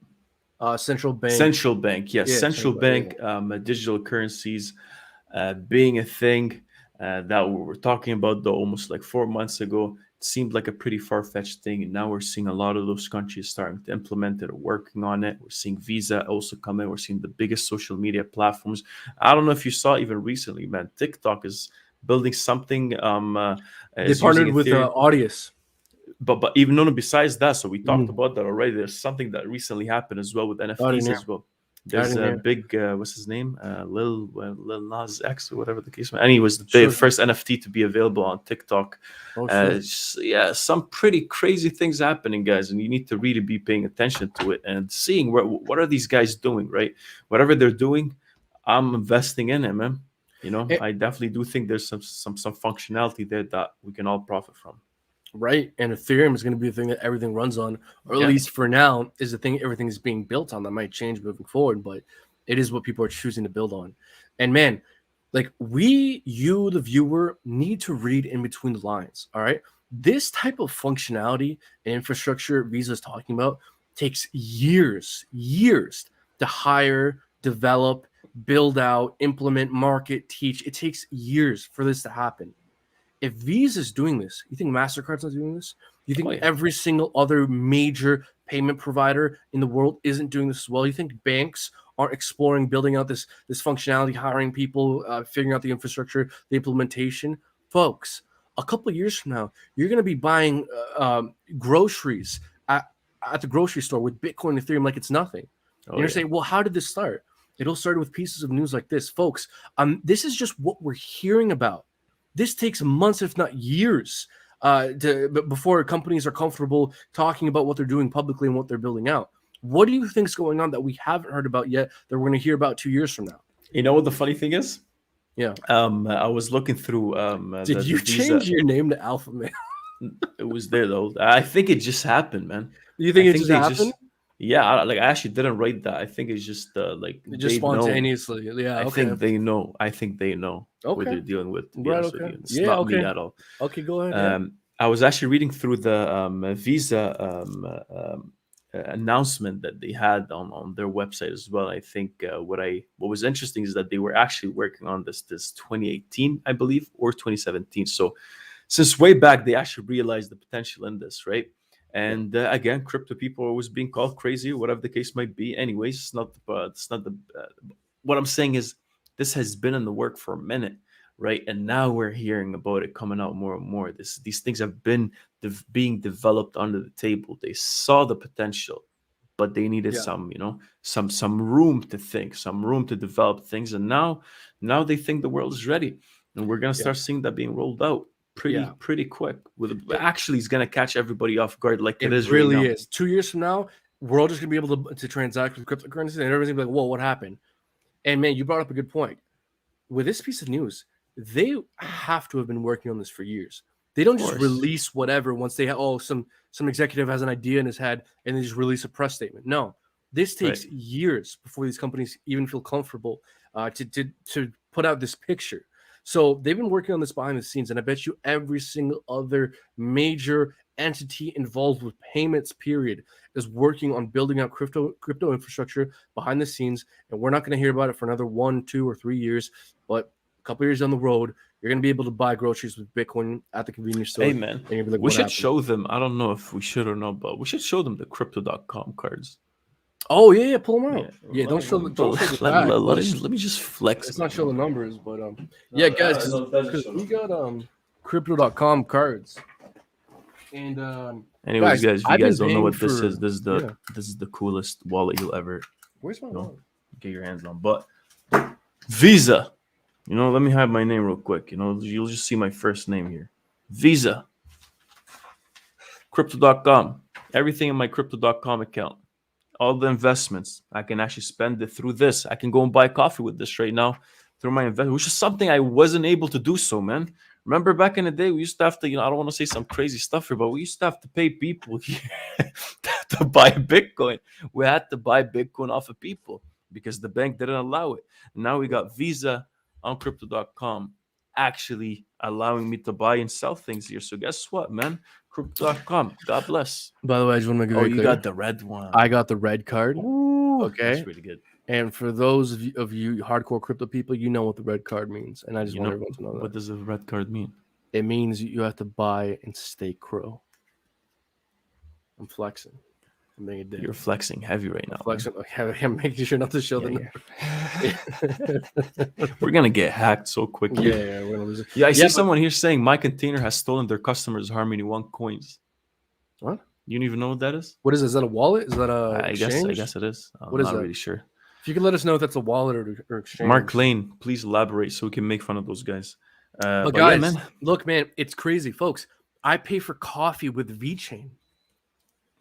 central bank. Central bank, yes, Yeah, central bank yeah. digital currencies being a thing that we were talking about though almost like 4 months ago. It seemed like a pretty far-fetched thing, and now we're seeing a lot of those countries starting to implement it or working on it. We're seeing Visa also come in. We're seeing the biggest social media platforms. I don't know if you saw even recently, man, TikTok is building something They is using partnered with Ethereum. Audius. but even no, besides that, so we talked Mm. about that already. There's something that recently happened as well with I didn't NFTs hear. as well. I There's didn't a hear. big what's his name, Lil Nas X or whatever the case. And he was the Sure. first NFT to be available on TikTok. Oh shit. Yeah, some pretty crazy things happening, guys, and you need to really be paying attention to it and seeing what are these guys doing, right? Whatever they're doing, I'm investing in it, man. You know, Eh, I definitely do think there's some functionality there that we can all profit from. Right. And Ethereum is going to be the thing that everything runs on, or at Yeah. least for now, is the thing everything is being built on. That might change moving forward, but it is what people are choosing to build on. And man, like you, the viewer, need to read in between the lines. All right. This type of functionality and infrastructure Visa is talking about takes years to hire, develop, build out, implement, market, teach. It takes years for this to happen. If Visa is doing this, you think MasterCard's not doing this? You think Oh, yeah. every single other major payment provider in the world isn't doing this as well? You think banks aren't exploring building out this functionality, hiring people, figuring out the infrastructure, the implementation? Folks, a couple of years from now, you're going to be buying groceries at the grocery store with Bitcoin and Ethereum like it's nothing. Oh, And you're yeah. saying, well, how did this start? It all started with pieces of news like this. Folks, this is just what we're hearing about. This takes months, if not years, before companies are comfortable talking about what they're doing publicly and what they're building out. What do you think is going on that we haven't heard about yet that we're going to hear about 2 years from now? You know what the funny thing is? Yeah. I was looking through. Did you change your name to Alpha Man? It was there though. I think it just happened, man. You think I it think just they happened? yeah. I actually didn't write that. I think it's just like Just they know. spontaneously. Yeah. I Okay. think they know. I think they know what Okay. they're dealing with. To be Right. honest with Okay. you, it's Yeah. not me Okay. at all. Okay. Go ahead. Yeah. I was actually reading through the Visa announcement that they had on their website as well. I think what was interesting is that they were actually working on this 2018, I believe, or 2017. So since way back, they actually realized the potential in this, right? And again, crypto people are always being called crazy, whatever the case might be. Anyways, it's not the. What I'm saying is, this has been in the work for a minute, right? And now we're hearing about it coming out more and more. These things have been being developed under the table. They saw the potential, but they needed some room to think, some room to develop things. And now they think the world is ready, and we're gonna start seeing that being rolled out pretty quick. Actually, it's gonna catch everybody off guard, like it is really right now. is. 2 years from now, we're all just gonna be able to transact with cryptocurrencies, and everybody's gonna be like, "Whoa, what happened?" And man, you brought up a good point. With this piece of news, they have to have been working on this for years. They don't just release whatever once they have some executive has an idea in his head and they just release a press statement. No, this takes years before these companies even feel comfortable to put out this picture. So they've been working on this behind the scenes, and I bet you every single other major entity involved with payments, period, is working on building out crypto infrastructure behind the scenes. And we're not going to hear about it for another 1, 2, or 3 years, but a couple years down the road, you're going to be able to buy groceries with Bitcoin at the convenience store. Hey man, we should show them. I don't know if we should or not, but we should show them the crypto.com cards. Oh yeah, pull them out. Yeah, don't show the back. Let me just flex. Let's not show the numbers, but yeah, guys, because we got crypto.com cards. And anyways, guys, if you guys don't know what this is, this is the coolest wallet you'll ever get your hands on. But Visa, let me have my name real quick. You'll just see my first name here. Visa. Crypto.com. Everything in my crypto.com account. All the investments. I can actually spend it through this. I can go and buy coffee with this right now through my investment, which is something I wasn't able to do so, man. Remember back in the day, we used to have to, I don't want to say some crazy stuff here, but we used to have to pay people here to buy Bitcoin. We had to buy Bitcoin off of people because the bank didn't allow it. And now we got Visa on crypto.com actually allowing me to buy and sell things here. So guess what, man? Crypto.com. God bless. By the way, I just want to make it very clear. You got the red one. I got the red card. Ooh, okay. That's really good. And for those of you hardcore crypto people, you know what the red card means. And I just want everyone to know that. What does the red card mean? It means you have to buy and stay crow. I'm flexing. I'm being a dick. You're flexing heavy right now. Flexing. I'm making sure not to show the number. We're going to get hacked so quickly. Yeah, we're going to lose it. Yeah, I see someone here saying my container has stolen their customers' Harmony 1 coins. What? You don't even know what that is? What is it? Is that a wallet? Is that a I exchange? guess it is. I'm What is not that? really sure. If you could let us know if that's a wallet or Mark exchange. Lane, please elaborate so we can make fun of those guys. But Yeah, guys, man, look, man, it's crazy, folks. I pay for coffee with VeChain.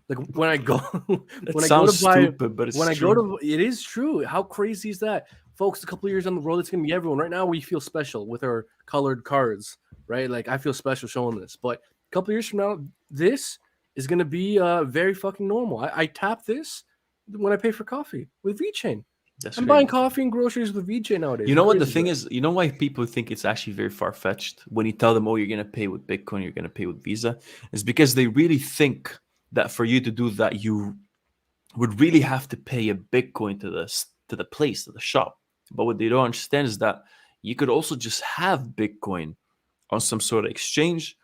Like when I go that when I go to sounds buy stupid, but it's when I go true. to it is true. How crazy is that? Folks, a couple of years down the road, it's gonna be everyone. Right now, we feel special with our colored cards, right? Like I feel special showing this. But a couple of years from now, this is gonna be very fucking normal. I tap this when I pay for coffee with VeChain. That's I'm buying crazy. coffee and groceries with VeChain nowadays. You How know what the crazy is thing that? is? You know why people think it's actually very far fetched when you tell them, "Oh, you're gonna pay with Bitcoin, you're gonna pay with Visa," is because they really think that for you to do that, you would really have to pay a Bitcoin to the place, to the shop. But what they don't understand is that you could also just have Bitcoin on some sort of exchange,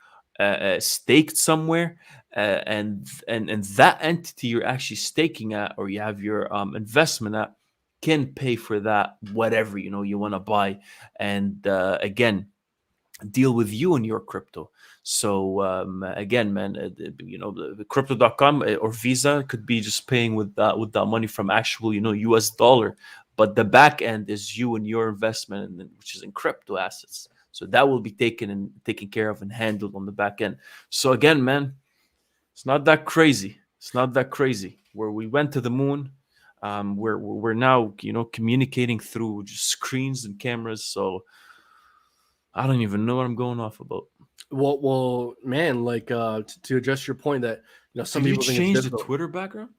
staked somewhere, and that entity you're actually staking at, or you have your investment at, can pay for that whatever you want to buy, and again deal with you and your crypto. So again, man, the crypto.com or Visa could be just paying with that money from actual US dollar, but the back end is you and your investment, which is in crypto assets. So that will be taken care of and handled on the back end. So again, man, it's not that crazy. It's not that crazy. Where we went to the moon, we're now communicating through just screens and cameras. So I don't even know what I'm going off about. Well, man, like to address your point that some Did you people think it's change the difficult. Twitter background?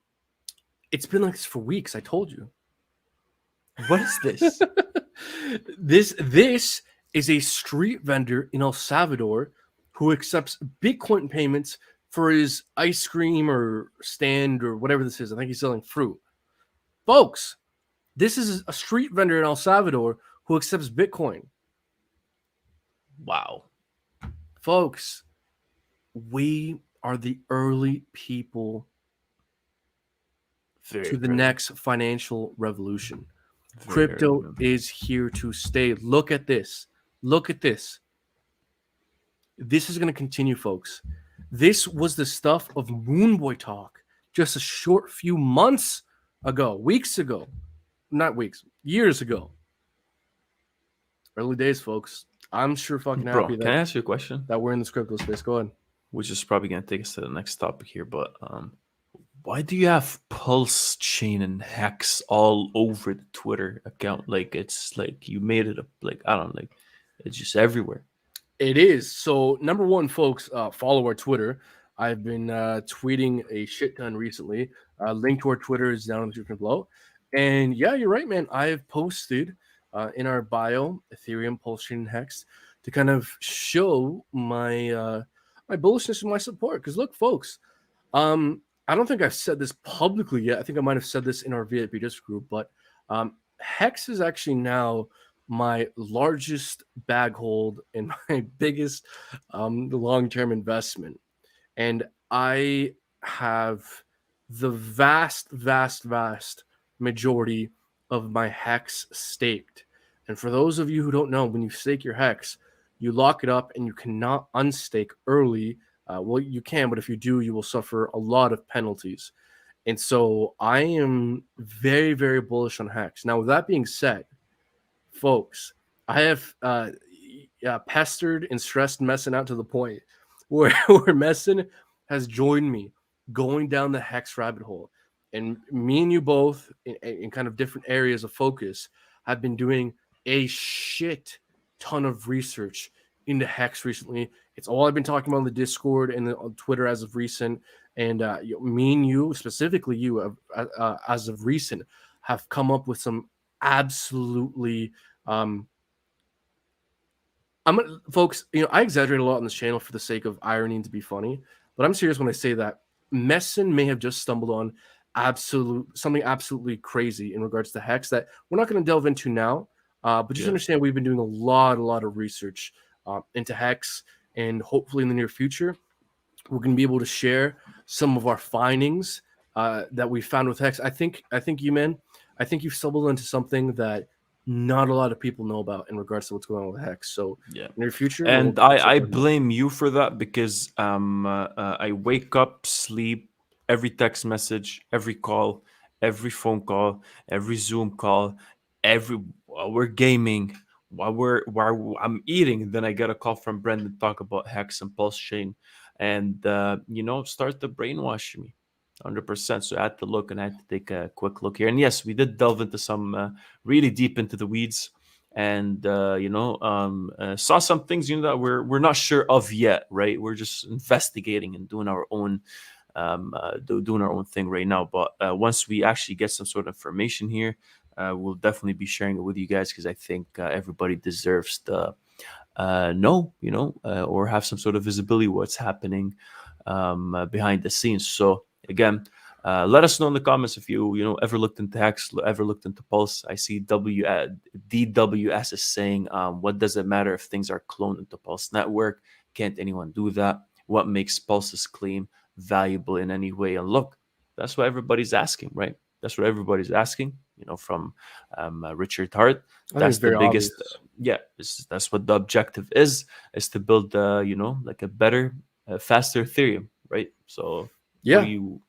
It's been like this for weeks. I told you. What is this? This is a street vendor in El Salvador who accepts Bitcoin payments for his ice cream or stand or whatever this is. I think he's selling fruit. Folks, this is a street vendor in El Salvador who accepts Bitcoin. Wow. Folks, we are the early people to the next financial revolution. Crypto is here to stay. Look at this. Look at this. This is going to continue, folks. This was the stuff of Moonboy talk just a short few months ago, weeks ago. Not weeks, years ago. Early days, folks. I'm sure fucking happy Bro, can I ask you a question? that we're in this crypto space. Go ahead. Which is probably going to take us to the next topic here, but why do you have Pulse Chain and Hex all over the Twitter account? Like it's like you made it I don't know, like it's just everywhere. It is. So number one, folks, follow our Twitter. I've been tweeting a shit ton recently. Link to our Twitter is down in the description below. And yeah, you're right, man. I have posted in our bio Ethereum, Pulse Chain, and Hex to kind of show my my bullishness and my support. Because look, folks, I don't think I've said this publicly yet. I think I might have said this in our VIP Discord group, but Hex is actually now my largest bag hold and my biggest long-term investment. And I have the vast majority of my Hex staked. And for those of you who don't know, when you stake your Hex, you lock it up and you cannot unstake early. Well, you can, but if you do, you will suffer a lot of penalties. And so I am very bullish on Hex. Now, with that being said, folks, I have pestered and stressed Messin out to the point where Messin has joined me going down the Hex rabbit hole. And me and you both, in kind of different areas of focus, have been doing a shit ton of research into Hex recently. It's all I've been talking about on the Discord and on Twitter as of recent. And me and you, specifically you, as of recent, have come up with some absolutely folks, I exaggerate a lot on this channel for the sake of irony and to be funny, but I'm serious when I say that Messin may have just stumbled on something absolutely crazy in regards to Hex that we're not going to delve into now, but just understand we've been doing a lot of research into Hex, and hopefully in the near future we're going to be able to share some of our findings that we found with Hex. I think you, man, I think you've stumbled into something that not a lot of people know about in regards to what's going on with Hex. So Yeah. in your future, we'll And definitely start I talking about it. blame you for that because I wake up, sleep, every text message, every call, every phone call, every Zoom call, every while we're gaming, while I'm eating, then I get a call from Brendan talk about Hex and Pulse Chain, and start to brainwash me. 100%. So I had to look and I had to take a quick look here. And yes, we did delve into some really deep into the weeds and saw some things that we're not sure of yet, right? We're just investigating and doing our own doing our own thing right now. But once we actually get some sort of information here, we'll definitely be sharing it with you guys because I think everybody deserves to know, or have some sort of visibility what's happening behind the scenes. So again, let us know in the comments if you ever looked into Hex, ever looked into Pulse. I see DWS is saying, what does it matter if things are cloned into Pulse network? Can't anyone do that? What makes Pulse's claim valuable in any way? And look, that's what everybody's asking, right? That's what everybody's asking. From Richard Hart. I think That's it's the very biggest. obvious. Yeah, that's what the objective is to build, like a better, faster Ethereum, right? So what do Yeah. you?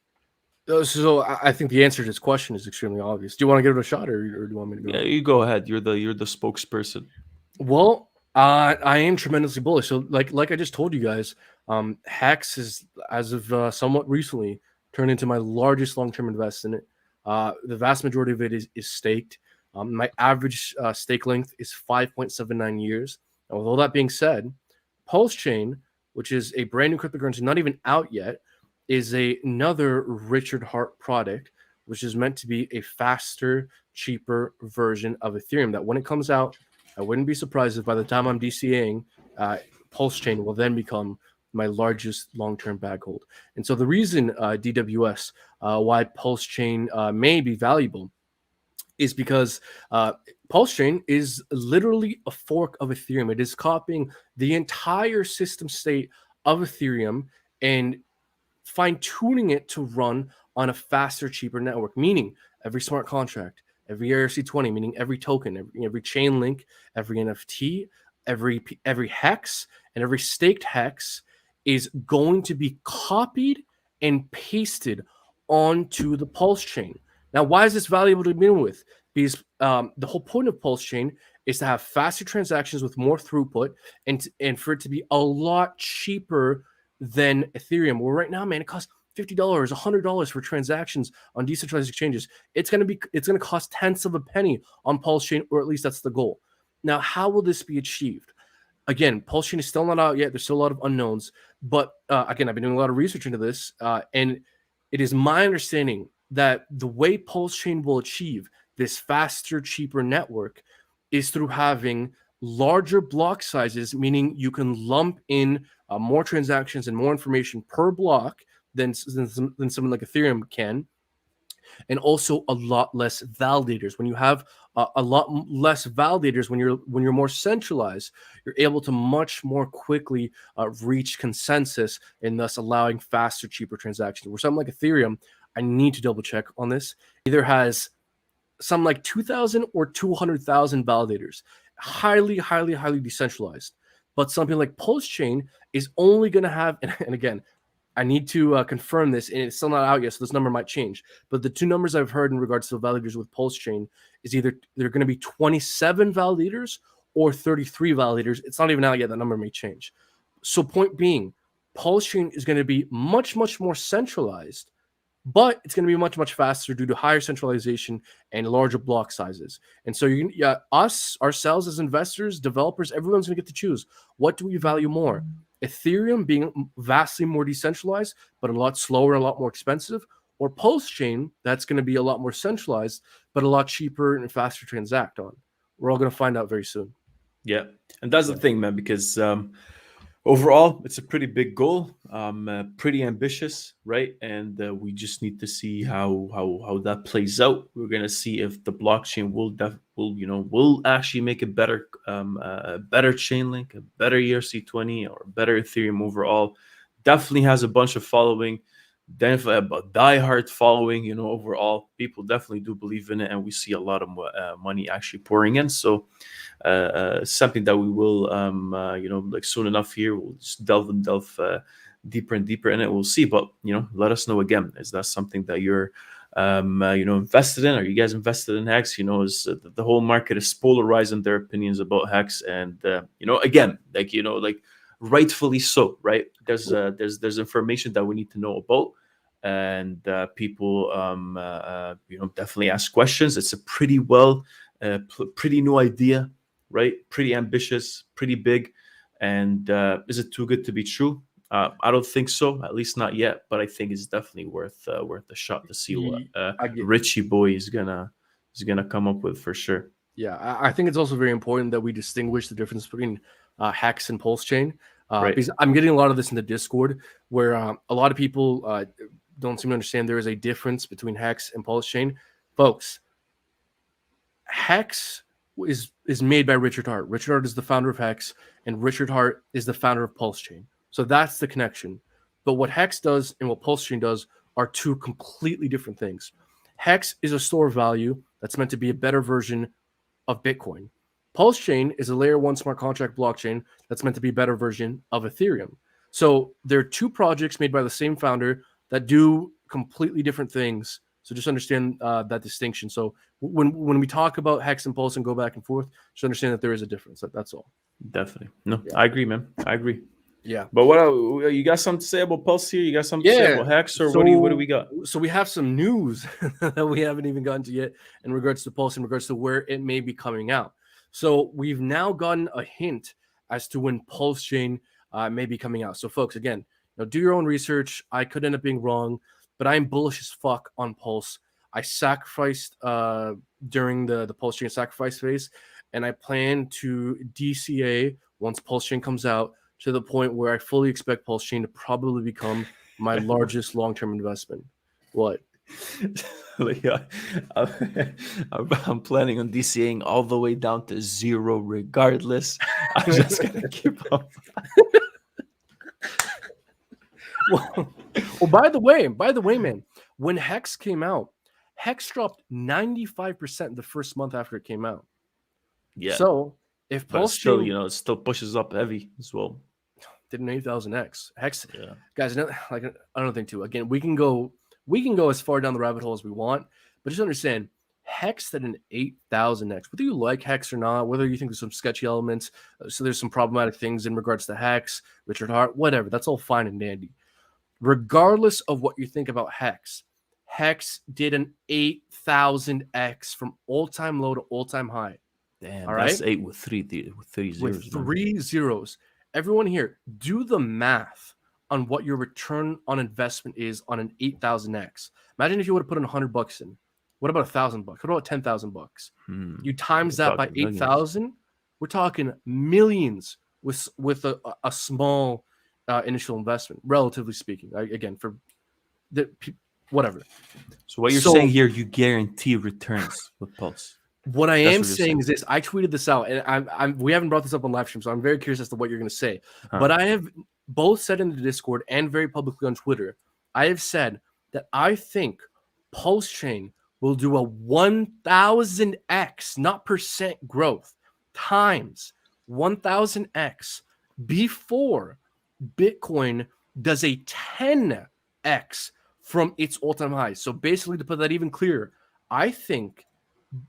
So I think the answer to this question is extremely obvious. Do you want to give it a shot, or do you want me to Yeah, go? you go ahead. You're the spokesperson. Well, I am tremendously bullish. So, like I just told you guys, Hex is, as of somewhat recently, turned into my largest long-term investment. The vast majority of it is staked. My average stake length is 5.79 years. And with all that being said, Pulse Chain, which is a brand new cryptocurrency, not even out yet, is another Richard Hart product, which is meant to be a faster, cheaper version of Ethereum. That when it comes out, I wouldn't be surprised if by the time I'm DCAing, Pulse Chain will then become my largest long-term bag hold. And so the reason DWS why Pulse Chain may be valuable is because Pulse Chain is literally a fork of Ethereum. It is copying the entire system state of Ethereum and fine-tuning it to run on a faster, cheaper network, meaning every smart contract, every ERC20, meaning every token, every chain link, every NFT, every hex, and every staked hex is going to be copied and pasted onto the Pulse chain. Now, why is this valuable to begin with? Because the whole point of Pulse chain is to have faster transactions with more throughput and for it to be a lot cheaper than Ethereum. Well, right now, man, it costs $50, $100 for transactions on decentralized exchanges. It's gonna cost tenths of a penny on Pulse Chain, or at least that's the goal. Now, how will this be achieved? Again, Pulse Chain is still not out yet. There's still a lot of unknowns. But again, I've been doing a lot of research into this, and it is my understanding that the way Pulse Chain will achieve this faster, cheaper network is through having larger block sizes, meaning you can lump in more transactions and more information per block than something like Ethereum can, and also a lot less validators. When you have a lot less validators, when you're more centralized, you're able to much more quickly reach consensus, and thus allowing faster, cheaper transactions. Where something like Ethereum, I need to double check on this, either has some like 2,000 or 200,000 validators, highly, highly, highly decentralized. But something like Pulse Chain is only going to have, and again, I need to confirm this, and it's still not out yet, so this number might change. But the two numbers I've heard in regards to validators with Pulse Chain is either they're going to be 27 validators or 33 validators. It's not even out yet. That number may change. So point being, Pulse Chain is going to be much, much more centralized, but it's going to be much, much faster due to higher centralization and larger block sizes. And so ourselves as investors, developers, everyone's going to get to choose. What do we value more? Ethereum being vastly more decentralized, but a lot slower and a lot more expensive, or Pulse Chain that's going to be a lot more centralized, but a lot cheaper and faster to transact on. We're all going to find out very soon. Yeah, and that's Yeah. the thing, man. Because overall, it's a pretty big goal, pretty ambitious, right? And we just need to see how that plays out. We're gonna see if the blockchain will actually make a better chain link, a better ERC20, or better Ethereum overall. Definitely has a bunch of following. definitely a diehard following. You know, overall, people definitely do believe in it, and we see a lot of money actually pouring in. So, something that we will, like soon enough here, we'll just delve deeper and deeper in it. We'll see, but let us know again. Is that something that you're invested in? Are you guys invested in Hex? Is the whole market is polarized in their opinions about Hex, and again, like rightfully so, right? There's information that we need to know about, and people definitely ask questions. It's a pretty new idea, right? Pretty ambitious, pretty big, and is it too good to be true? I don't think so, at least not yet. But I think it's definitely worth a shot to see what I get. Richie Boy is gonna come up with for sure. Yeah, I think it's also very important that we distinguish the difference between Hex and Pulse Chain, Right. because I'm getting a lot of this in the Discord, where a lot of people don't seem to understand there is a difference between Hex and Pulse Chain. Folks, Hex is made by Richard Hart. Richard Hart is the founder of Hex, and Richard Hart is the founder of Pulse Chain. So that's the connection. But what Hex does and what Pulse Chain does are two completely different things. Hex is a store of value that's meant to be a better version of Bitcoin. Pulse Chain is a layer 1 smart contract blockchain that's meant to be a better version of Ethereum. So there are two projects made by the same founder that do completely different things. So just understand that distinction. So when we talk about Hex and Pulse and go back and forth, just understand that there is a difference. That's all. Definitely. No, Yeah. I agree, man. I agree. Yeah. But what you got something to say about Pulse here? You got something to say about Hex, or what do we got? So we have some news that we haven't even gotten to yet in regards to Pulse, in regards to where it may be coming out. So we've now gotten a hint as to when Pulse Chain may be coming out. So folks, again, do your own research. I could end up being wrong, but I'm bullish as fuck on Pulse. I sacrificed during the Pulse Chain sacrifice phase, and I plan to DCA once Pulse Chain comes out, to the point where I fully expect Pulse Chain to probably become my largest long-term investment. What? I'm planning on DCAing all the way down to 0 regardless. I'm just gonna keep up. Well, by the way, man, when Hex came out, Hex dropped 95% the first month after it came out. Yeah. So if But Pulse still, Chain it still pushes up heavy as well. did an 8,000x, Hex, Yeah. guys, like I don't think too. Again, we can go as far down the rabbit hole as we want, but just understand Hex did an 8,000x. Whether you like Hex or not, whether you think there's some sketchy elements, so there's some problematic things in regards to Hex, Richard Hart, whatever, that's all fine and dandy. Regardless of what you think about Hex, Hex did an 8,000x from all-time low to all-time high. Damn, all that's right? 8 with three zeros. With 3 zeros. Everyone here, do the math on what your return on investment is on an 8,000x. Imagine if you would have put in $100 in. What about $1,000? What about $10,000? You times that by 8,000. We're talking millions with a small initial investment, relatively speaking. Again, for the whatever. So what you're saying here, you guarantee returns with Pulse. What I am saying is this. I tweeted this out, and we haven't brought this up on live stream, so I'm very curious as to what you're going to say. But I have both said in the Discord and very publicly on Twitter, I have said that I think Pulse Chain will do a 1,000x, not percent growth, times 1,000x before Bitcoin does a 10x from its all-time high. So basically, to put that even clearer, I think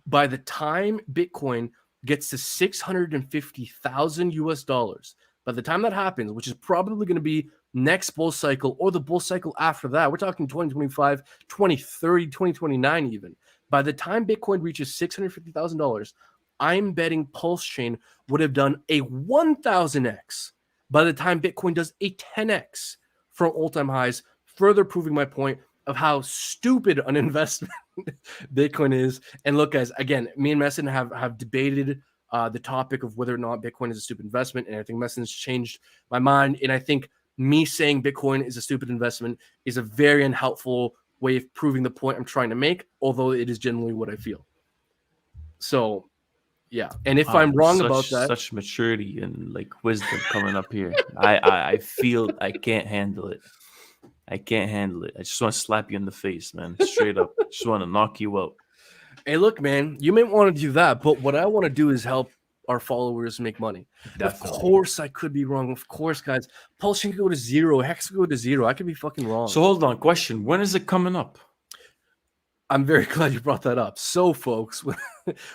by the time Bitcoin gets to 650,000 US dollars, by the time that happens, which is probably going to be next bull cycle or the bull cycle after that, we're talking 2025, 2030, 2029 even. By the time Bitcoin reaches $650,000, I'm betting Pulse Chain would have done a 1,000x by the time Bitcoin does a 10x from all-time highs, further proving my point of how stupid an investment Bitcoin is. And look, guys, again, me and Messin have debated the topic of whether or not Bitcoin is a stupid investment, and I think Messin's changed my mind. And I think me saying Bitcoin is a stupid investment is a very unhelpful way of proving the point I'm trying to make, although it is generally what I feel. So, yeah. And if I'm wrong about that, such maturity and like wisdom coming up here, I feel I can't handle it. I can't handle it. I just want to slap you in the face, man. Straight up. Just want to knock you out. Hey, look, man, you may want to do that, but what I want to do is help our followers make money. Definitely. Of course, I could be wrong. Of course, guys, Pulse can go to 0. Hex can go to 0. I could be fucking wrong. So hold on. Question: when is it coming up? I'm very glad you brought that up. So, folks,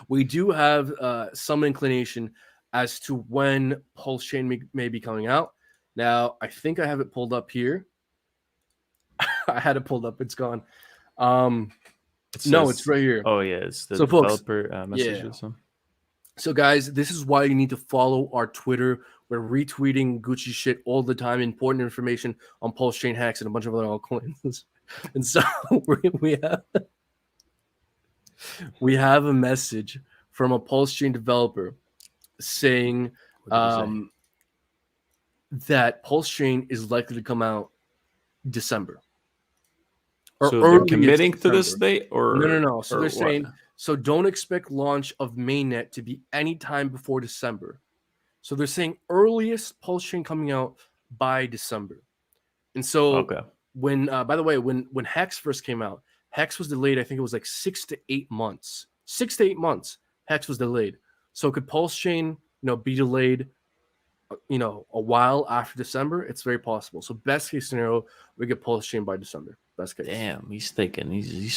we do have some inclination as to when Pulse Chain may be coming out. Now, I think I have it pulled up here. I had it pulled up. It's gone. No, it's right here. Oh, yeah. It's the So, folks, developer messages. yeah. So, guys, this is why you need to follow our Twitter. We're retweeting Gucci shit all the time, important information on Pulse Chain Hacks and a bunch of other altcoins. And so we have a message from a Pulse Chain developer saying that Pulse Chain is likely to come out December. Or so they're committing to this date? Or no. So they're saying, so don't expect launch of mainnet to be any time before December. So they're saying earliest Pulse Chain coming out by December. And so when, by the way, when HEX first came out, HEX was delayed. I think it was like 6 to 8 months. 6 to 8 months. HEX was delayed. So could Pulse Chain, be delayed, a while after December? It's very possible. So best case scenario, we get Pulse Chain by December. Best case. Damn, he's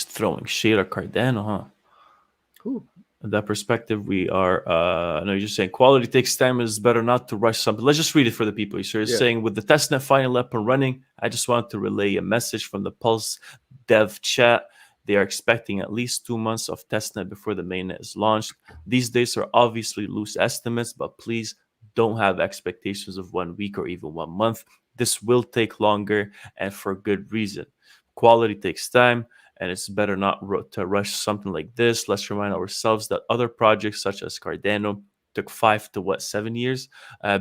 throwing shade at Cardano, huh? Cool. In that perspective, we are. No, you're just saying quality takes time. Is better not to rush something. Let's just read it for the people. So you're saying with the testnet finally up and running, I just wanted to relay a message from the Pulse Dev chat. They are expecting at least 2 months of testnet before the mainnet is launched. These days are obviously loose estimates, but please don't have expectations of 1 week or even 1 month. This will take longer, and for good reason. Quality takes time, and it's better not to rush something like this. Let's remind ourselves that other projects such as Cardano took 5 to 7 years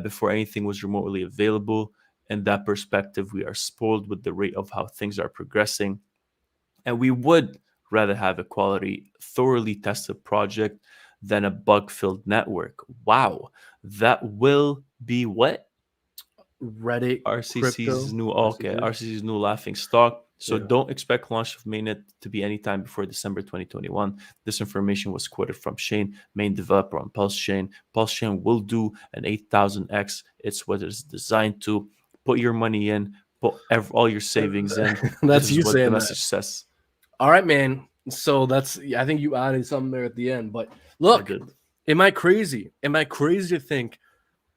before anything was remotely available. In that perspective, we are spoiled with the rate of how things are progressing, and we would rather have a quality, thoroughly tested project than a bug-filled network. Wow, that will be what? Reddit, RCC's new RCC's new laughing stock. So don't expect launch of mainnet to be anytime before December 2021. This information was quoted from Shane, main developer on Pulse Chain. Pulse Chain will do an 8,000x. It's what it's designed to. Put your money in, put all your savings in. That's you saying the message says. All right, man. So I think you added something there at the end. But look, am I crazy? Am I crazy to think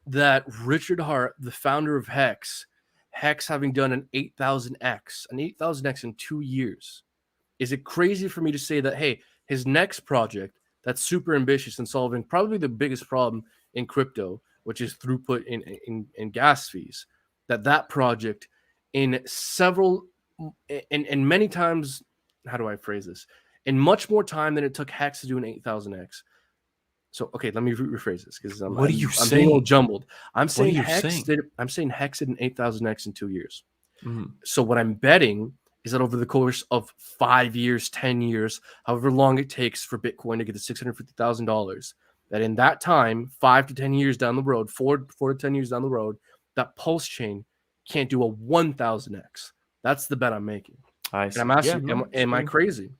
that Richard Hart, the founder of HEX having done an 8,000x in 2 years, is it crazy for me to say that, hey, his next project that's super ambitious and solving probably the biggest problem in crypto, which is throughput in gas fees, that project in many times, how do I phrase this? In much more time than it took HEX to do an 8,000x. So, okay, let me rephrase this because I'm being all jumbled. I'm saying HEX did an 8,000x in 2 years. Mm-hmm. So what I'm betting is that over the course of 5 years, 10 years, however long it takes for Bitcoin to get to $650,000, that in that time, 5 to 10 years down the road, 4 to 10 years down the road, that Pulse Chain can't do a 1,000x. That's the bet I'm making. And I'm asking, am I crazy?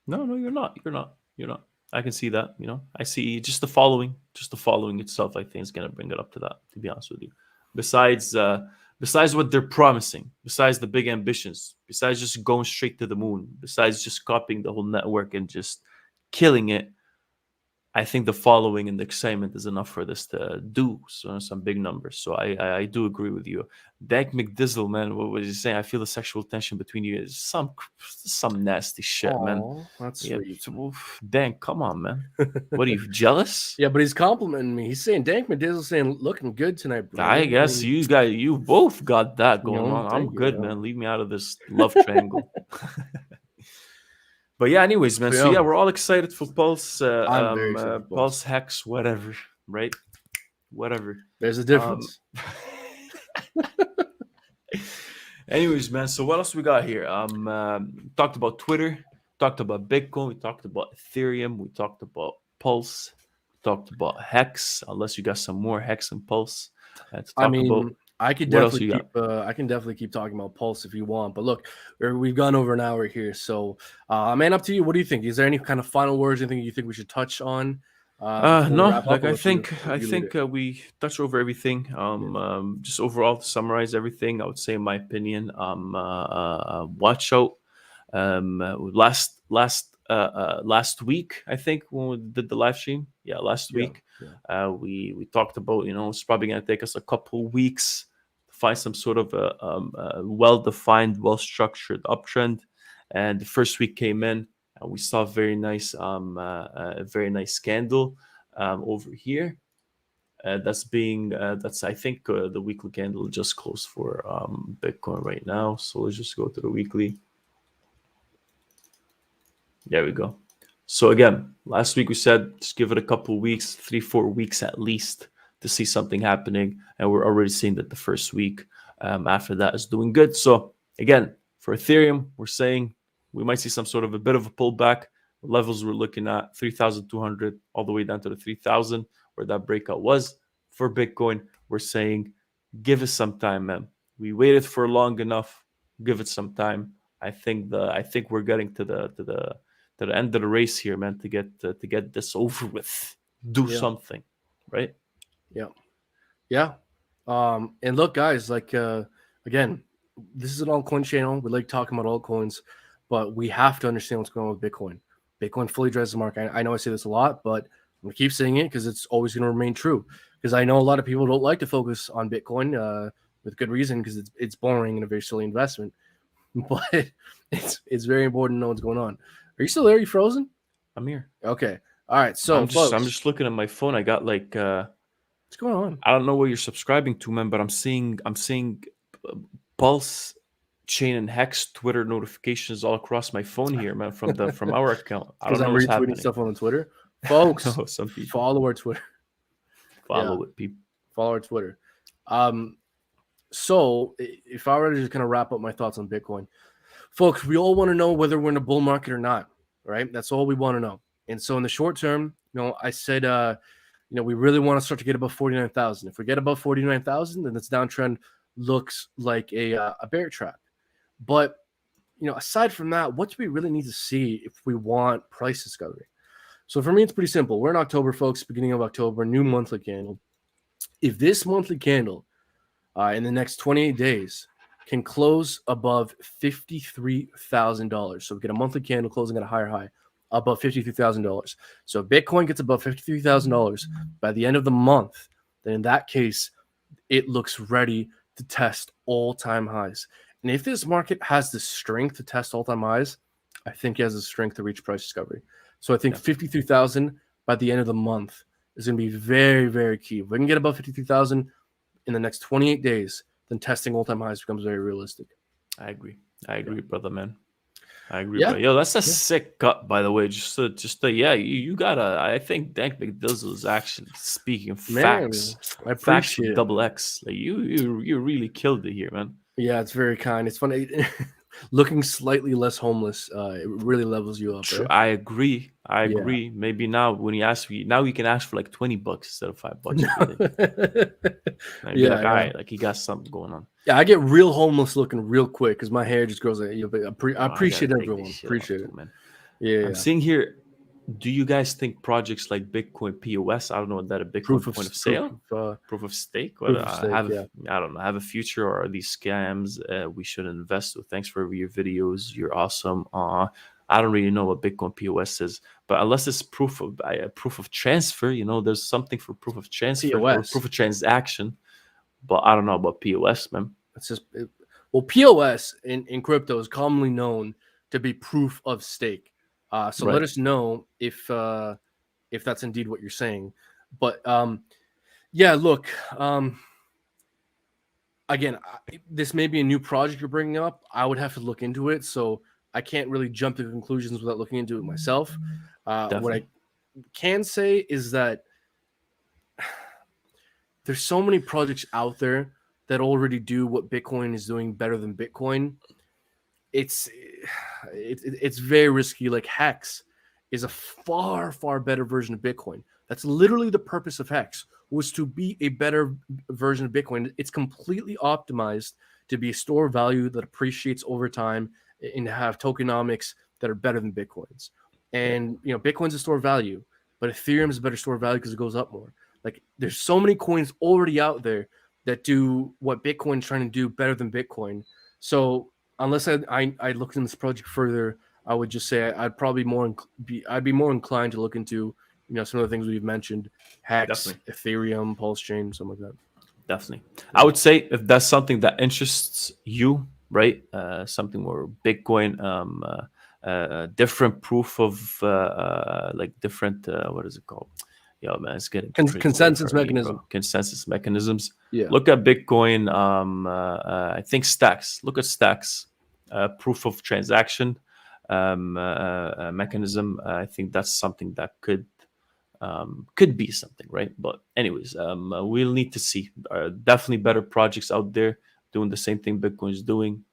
No, you're not. You're not. I can see that. I see just the following itself. I think is going to bring it up to that. To be honest with you, besides what they're promising, besides the big ambitions, besides just going straight to the moon, besides just copying the whole network and just killing it, I think the following and the excitement is enough for this to do some big numbers. So I do agree with you. Dank McDizzle, man, what was he saying? I feel the sexual tension between you is some nasty shit, man. That's sweet. Dank, come on, man. What are you, jealous? Yeah, but he's complimenting me. He's saying Dank McDizzle saying looking good tonight, bro. I guess you both got that going on. I'm good, man. Leave me out of this love triangle. But yeah, anyways, man. So yeah, we're all excited for Pulse, I'm very excited for Pulse HEX, whatever, right? Whatever. There's a difference. Anyways, man. So what else we got here? Talked about Twitter, talked about Bitcoin, we talked about Ethereum, we talked about Pulse, we talked about HEX. Unless you got some more HEX and Pulse to talk about. I could What else definitely you got? keep. I can definitely keep talking about Pulse if you want. But look, we've gone over an hour here, so man, up to you. What do you think? Is there any kind of final words? Anything you think we should touch on before we No, wrap up? like I'll I let you. think I'll let you lead it. we touched over everything. Yeah. Just overall to summarize everything, I would say, in my opinion, watch out. Last week, I think when we did the live stream, yeah, last Yeah. week, Yeah. we talked about, it's probably gonna take us a couple weeks to find some sort of a well-defined, well-structured uptrend. And the first week came in, and we saw a very nice candle over here. That's I think the weekly candle just closed for Bitcoin right now. So let's just go to the weekly. There we go. So again, last week we said just give it a couple weeks, 3-4 weeks at least, to see something happening, and we're already seeing that the first week after that is doing good. So again, for Ethereum, we're saying we might see some sort of a bit of a pullback. The levels we're looking at 3,200 all the way down to the 3,000, where that breakout was. For Bitcoin, we're saying give us some time, man. We waited for long enough. Give it some time. I think we're getting to the end of the race here, man, to get this over with. Do Yeah. something, right? Yeah. Yeah. And look, guys, like again, this is an altcoin channel. We like talking about altcoins, but we have to understand what's going on with Bitcoin. Bitcoin fully drives the market. I know I say this a lot, but I'm gonna keep saying it because it's always going to remain true. Because I know a lot of people don't like to focus on Bitcoin with good reason because it's boring and a very silly investment. But it's very important to know what's going on. Are you still there? Are you frozen? I'm here. Okay. All right. So, I'm folks, just looking at my phone. I got like what's going on? I don't know what you're subscribing to, man, but I'm seeing Pulse, Chain, and Hex Twitter notifications all across my phone here, man, from our account. I Because don't know I'm what's retweeting happening. stuff on Twitter. Folks, No, some people follow our Twitter. Yeah, follow it, people. follow our Twitter. So if I were to just kind of wrap up my thoughts on Bitcoin, folks, we all want to know whether we're in a bull market or not, right? That's all we want to know. And so in the short term, I said, we really want to start to get above 49,000. If we get above 49,000, then this downtrend looks like a bear trap. But aside from that, what do we really need to see if we want price discovery? So for me, it's pretty simple. We're in October, folks, beginning of October, new monthly candle. If this monthly candle in the next 28 days can close above $53,000, so we get a monthly candle closing at a higher high above $53,000. So if Bitcoin gets above $53,000 by the end of the month, then in that case, it looks ready to test all-time highs. And if this market has the strength to test all-time highs, I think it has the strength to reach price discovery. So I think 53,000 by the end of the month is going to be very, very key. If we can get above 53,000 in the next 28 days, then testing all-time highs becomes very realistic. I agree, brother, man. I agree, Yeah. bro. Yo, that's a sick cut, by the way. You gotta. I think Dank McDizzle is actually speaking facts. I Facts appreciate with it. double X. Like you really killed it here, man. Yeah, it's very kind. It's funny. Looking slightly less homeless, it really levels you up, right? I agree. I Yeah. agree. Maybe now when you ask me, now you can ask for like $20 instead of $5. I'd be like, all right, like he got something going on. Yeah, I get real homeless looking real quick because my hair just grows. I appreciate gotta take everyone. this shit Appreciate off it. too, man. Yeah. I'm seeing here. Do you guys think projects like Bitcoin POS? I don't know what that a Bitcoin point of sale, proof of stake. What proof of stake, have yeah. I don't know. Have a future, or are these scams? We should invest. So thanks for your videos. You're awesome. I don't really know what Bitcoin POS is, but unless it's proof of transfer, there's something for proof of transfer or POS. proof of transaction. But I don't know about POS, man. It's just POS in crypto is commonly known to be proof of stake. So Right. let us know if that's indeed what you're saying. But yeah, look, again, this may be a new project you're bringing up. I would have to look into it, so I can't really jump to conclusions without looking into it myself. What I can say is that there's so many projects out there that already do what Bitcoin is doing better than Bitcoin. It's very risky. Like HEX is a far better version of Bitcoin. That's literally the purpose of HEX, was to be a better version of Bitcoin. It's completely optimized to be a store of value that appreciates over time and have tokenomics that are better than Bitcoin's. And Bitcoin's a store of value, but Ethereum is a better store of value because it goes up more. Like, there's so many coins already out there that do what Bitcoin's trying to do better than Bitcoin. So unless I looked into this project further, I would just say I'd probably I'd be more inclined to look into some of the things we've mentioned: HEX, Definitely. Ethereum, Pulse Chain, something like that. Definitely. I would say if that's something that interests you, right? Something more Bitcoin, different proof of like different, what is it called? Yo, man, it's getting cringe away Consensus from me, mechanism. bro. Consensus mechanisms. Yeah. Look at Bitcoin. I think Stacks. Look at Stacks. Proof of transaction mechanism. I think that's something that could be something, right? But anyways, we'll need to see. Definitely better projects out there doing the same thing Bitcoin is doing,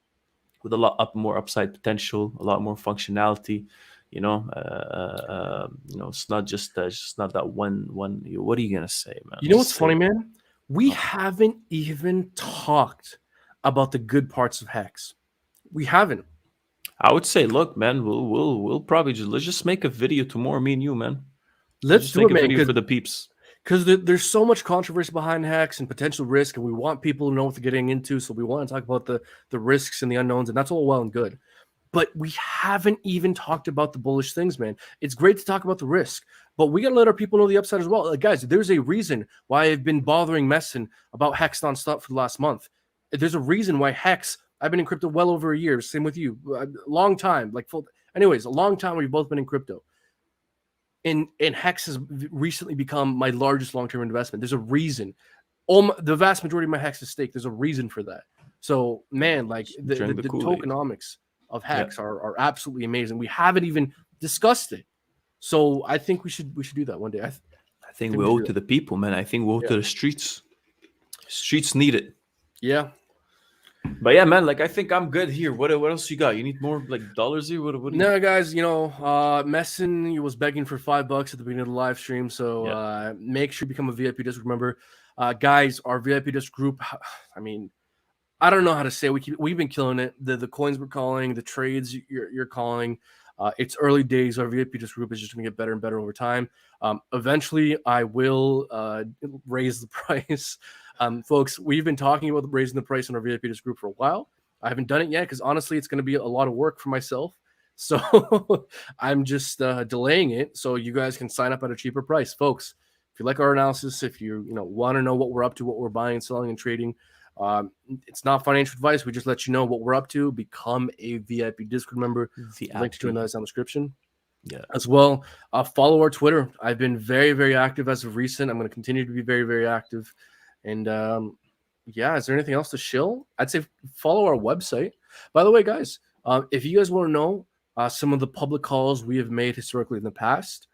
with a lot more upside potential, a lot more functionality. It's not just not that one. What are you gonna say, man? You know what's Just funny, say, man? We haven't even talked about the good parts of HEX. We haven't. I would say, look, man, we'll probably let's just make a video tomorrow, me and you, man. Let's Let's just do it, make a man. video for the peeps. Because there's so much controversy behind HEX and potential risk, and we want people to know what they're getting into. So we want to talk about the risks and the unknowns, and that's all well and good. But we haven't even talked about the bullish things, man. It's great to talk about the risk, but we got to let our people know the upside as well. Like, guys, there's a reason why I've been bothering messing about HEX nonstop for the last month. There's a reason why HEX, I've been in crypto well over a year. Same with you. A long time. Anyways, a long time we've both been in crypto. And HEX has recently become my largest long-term investment. There's a reason. The vast majority of my HEX is staked. There's a reason for that. So, man, like the tokenomics of HEX are absolutely amazing. We haven't even discussed it. So I think we should do that one day. I think we owe it to the people, man. I think we owe it to the streets. Streets need it. Yeah. But yeah, man, like I think I'm good here. What else you got? You need more like dollars here? What No, guys, Messin was begging for $5 at the beginning of the live stream. So make sure you become a VIP Discord member. Guys, our VIP Discord group, I mean, I don't know how to say it. We've been killing it. The coins we're calling, the trades you're calling. It's early days. Our VIP Discord group is just going to get better and better over time. Eventually, I will raise the price. Folks, we've been talking about raising the price on our VIP Discord group for a while. I haven't done it yet because honestly, it's going to be a lot of work for myself. So I'm just delaying it so you guys can sign up at a cheaper price. Folks, if you like our analysis, if you want to know what we're up to, what we're buying, selling, and trading, it's not financial advice. We just let you know what we're up to. Become a VIP Discord member. Link to join that is in the description. Yeah. As well, follow our Twitter. I've been very, very active as of recent. I'm going to continue to be very, very active. And is there anything else to shill? I'd say follow our website. By the way, guys, if you guys want to know some of the public calls we have made historically in the past,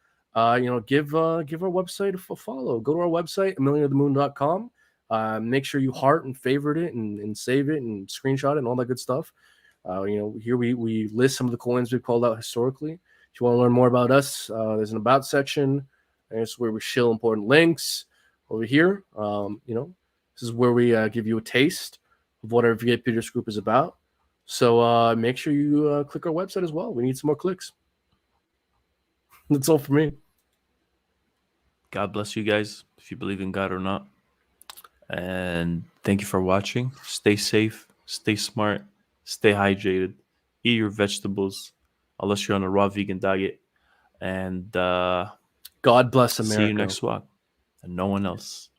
give our website a follow. Go to our website, aMillionortheMoon.com. Make sure you heart and favorite it and save it and screenshot it and all that good stuff. Here we list some of the coins we've called out historically. If you want to learn more about us, there's an about section. And it's where we shill important links. Over here, this is where we give you a taste of what our VIP Discord group is about. So make sure you click our website as well. We need some more clicks. That's all for me. God bless you guys, if you believe in God or not. And thank you for watching. Stay safe, stay smart, stay hydrated, eat your vegetables, unless you're on a raw vegan diet. And God bless America. See you next walk. And no one else.